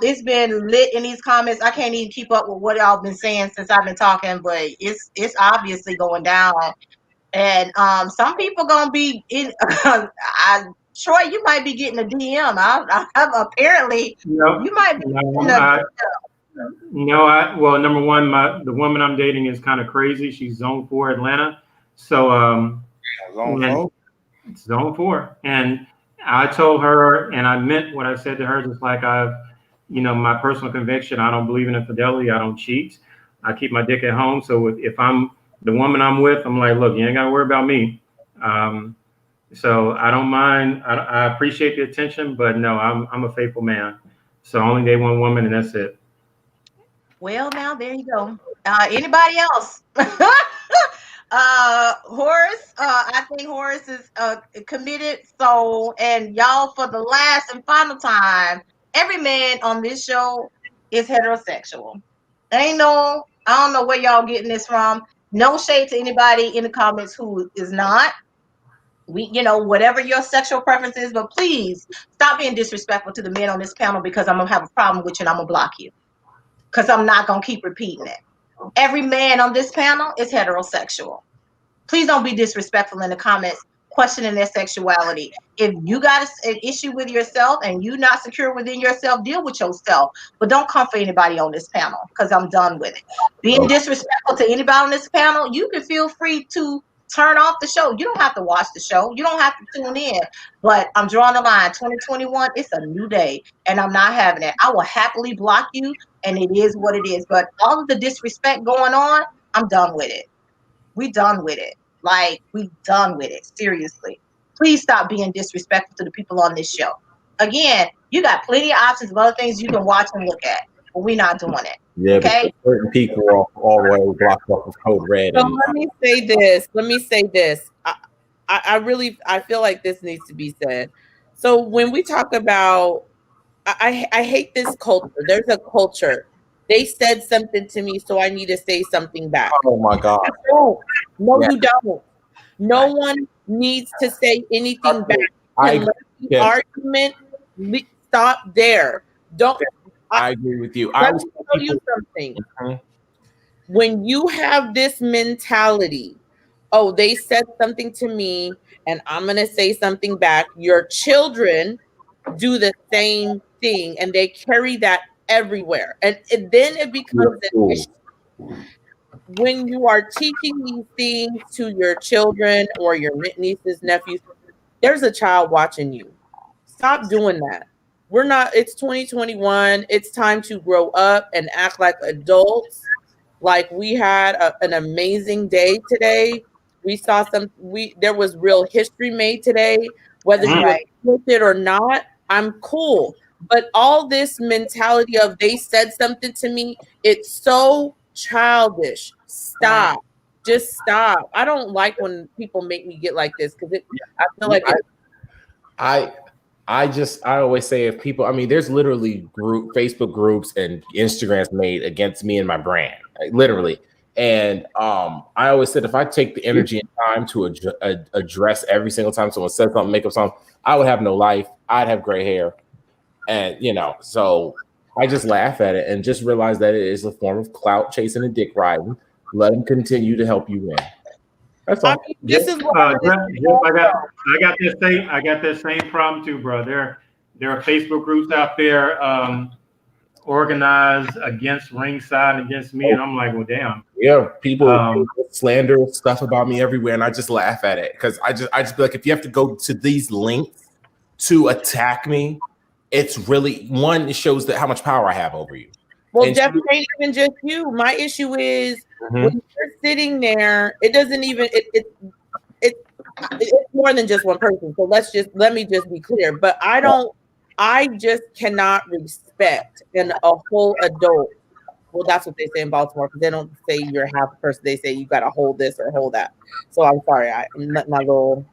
It's been lit in these comments. I can't even keep up with what y'all been saying since I've been talking, but it's obviously going down. And some people gonna be in Troy, you might be getting a DM. Apparently you might be well, number one, the woman I'm dating is kind of crazy. She's zone 4 Atlanta. So zone 4. And I told her, and I meant what I said to her, just like my personal conviction, I don't believe in infidelity. I don't cheat. I keep my dick at home. So if I'm the woman I'm with, I'm like, look, you ain't got to worry about me. So I don't mind. I appreciate the attention, but no, I'm a faithful man. So I only date one woman, and that's it. Well, now there you go. Anybody else? Horace, I think Horace is committed. So, and y'all, for the last and final time, every man on this show is heterosexual. I don't know where y'all getting this from. No shade to anybody in the comments who is not. Whatever your sexual preference is, but please stop being disrespectful to the men on this panel, because I'm gonna have a problem with you and I'm gonna block you, because I'm not gonna keep repeating it. Every man on this panel is heterosexual. Please don't be disrespectful in the comments questioning their sexuality. If you got an issue with yourself and you're not secure within yourself, deal with yourself. But don't come for anybody on this panel, because I'm done with it. Being disrespectful to anybody on this panel, you can feel free to turn off the show. You don't have to watch the show. You don't have to tune in. But I'm drawing the line. 2021, it's a new day, and I'm not having it. I will happily block you, and it is what it is. But all of the disrespect going on, I'm done with it. We done with it. Like, we done with it. Seriously. Please stop being disrespectful to the people on this show. Again, you got plenty of options of other things you can watch and look at, but we're not doing it. Yeah, okay. Certain people are all the way blocked off with code red. So let me say this. I feel like this needs to be said. So when we talk about, I hate this culture. There's a culture. They said something to me, so I need to say something back. Oh my God. No, you don't. No one needs to say anything back. Argument, stop there. Don't. I agree with you. Let me tell you something. When you have this mentality, oh, they said something to me and I'm going to say something back. Your children do the same thing and they carry that everywhere. And then it becomes an issue. When you are teaching these things to your children or your nieces, nephews, there's a child watching you. Stop doing that. It's 2021. It's time to grow up and act like adults. Like, we had an amazing day today. We saw there was real history made today. Whether you agree with it or not, I'm cool. But all this mentality of they said something to me, it's so childish. Stop. Just stop. I don't like when people make me get like this, because I feel like I always say, if people, there's literally Facebook groups and Instagrams made against me and my brand, literally. And I always said, if I take the energy and time to address every single time someone says something, make up something, I would have no life. I'd have gray hair. And, so I just laugh at it and just realize that it is a form of clout chasing and dick riding. Let them continue to help you win. That's all. This is what I got this same problem too, bro. There are Facebook groups out there organized against Ringside and against me, and I'm like, well, damn. Yeah, people slander stuff about me everywhere, and I just laugh at it, because I just be like, if you have to go to these lengths to attack me, it's really, one, it shows that how much power I have over you. Well, Jeff, it ain't even just you. My issue is when you're sitting there, it doesn't even it's more than just one person. So let me just be clear. But I just cannot respect a whole adult. Well, that's what they say in Baltimore, because they don't say you're half a person. They say you got to hold this or hold that. So I'm sorry, I let my little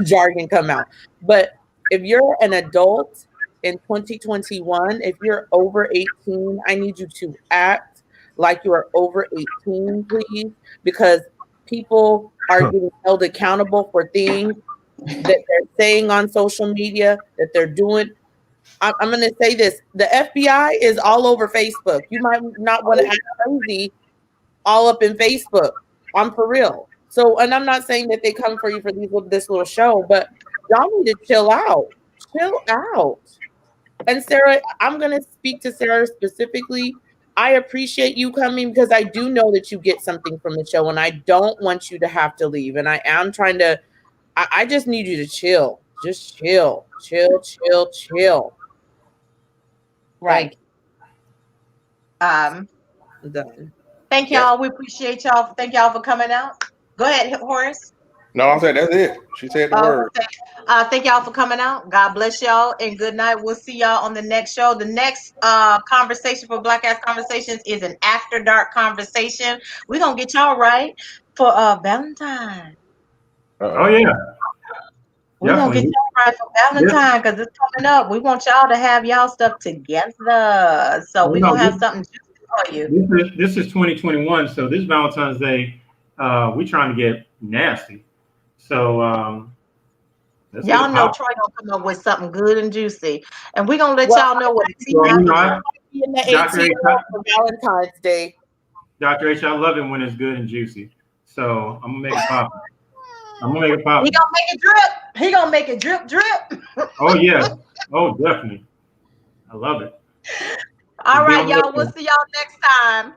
jargon come out. But if you're an adult in 2021, if you're over 18, I need you to act like you are over 18, please, because people are getting held accountable for things that they're saying on social media, that they're doing. I'm going to say this. The FBI is all over Facebook. You might not want to act crazy all up in Facebook. I'm for real. So, and I'm not saying that they come for you for this little show, but y'all need to chill out. Chill out. And Sarah, I'm going to speak to Sarah specifically. I appreciate you coming, because I do know that you get something from the show, and I don't want you to have to leave. And I am trying to, I just need you to chill. Just chill. Right. Done. Thank y'all. We appreciate y'all. Thank y'all for coming out. Go ahead, Horace. No, I said that's it. She said the word. Okay. Thank y'all for coming out. God bless y'all and good night. We'll see y'all on the next show. The next conversation for Black Ass Conversations is an after dark conversation. We're gonna get y'all right for Valentine. Oh yeah. We're gonna get Definitely. y'all right for Valentine because it's coming up. We want y'all to have y'all stuff together. So we're gonna have something juicy for you. This is 2021, so this Valentine's Day, we trying to get nasty. So let's get Y'all it know poppin'. Troy gonna come up with something good and juicy, and we're gonna let Well, y'all know what it's So, you know, I, in the Dr. H, 18 for Valentine's Day. Dr. H, I love it when it's good and juicy. So I'm gonna make it pop. I'm gonna make it He pop. gonna make it drip. He gonna make it drip, drip. Oh yes. Oh definitely. I love it. All Be right, on the y'all. We'll lookout. see y'all next time.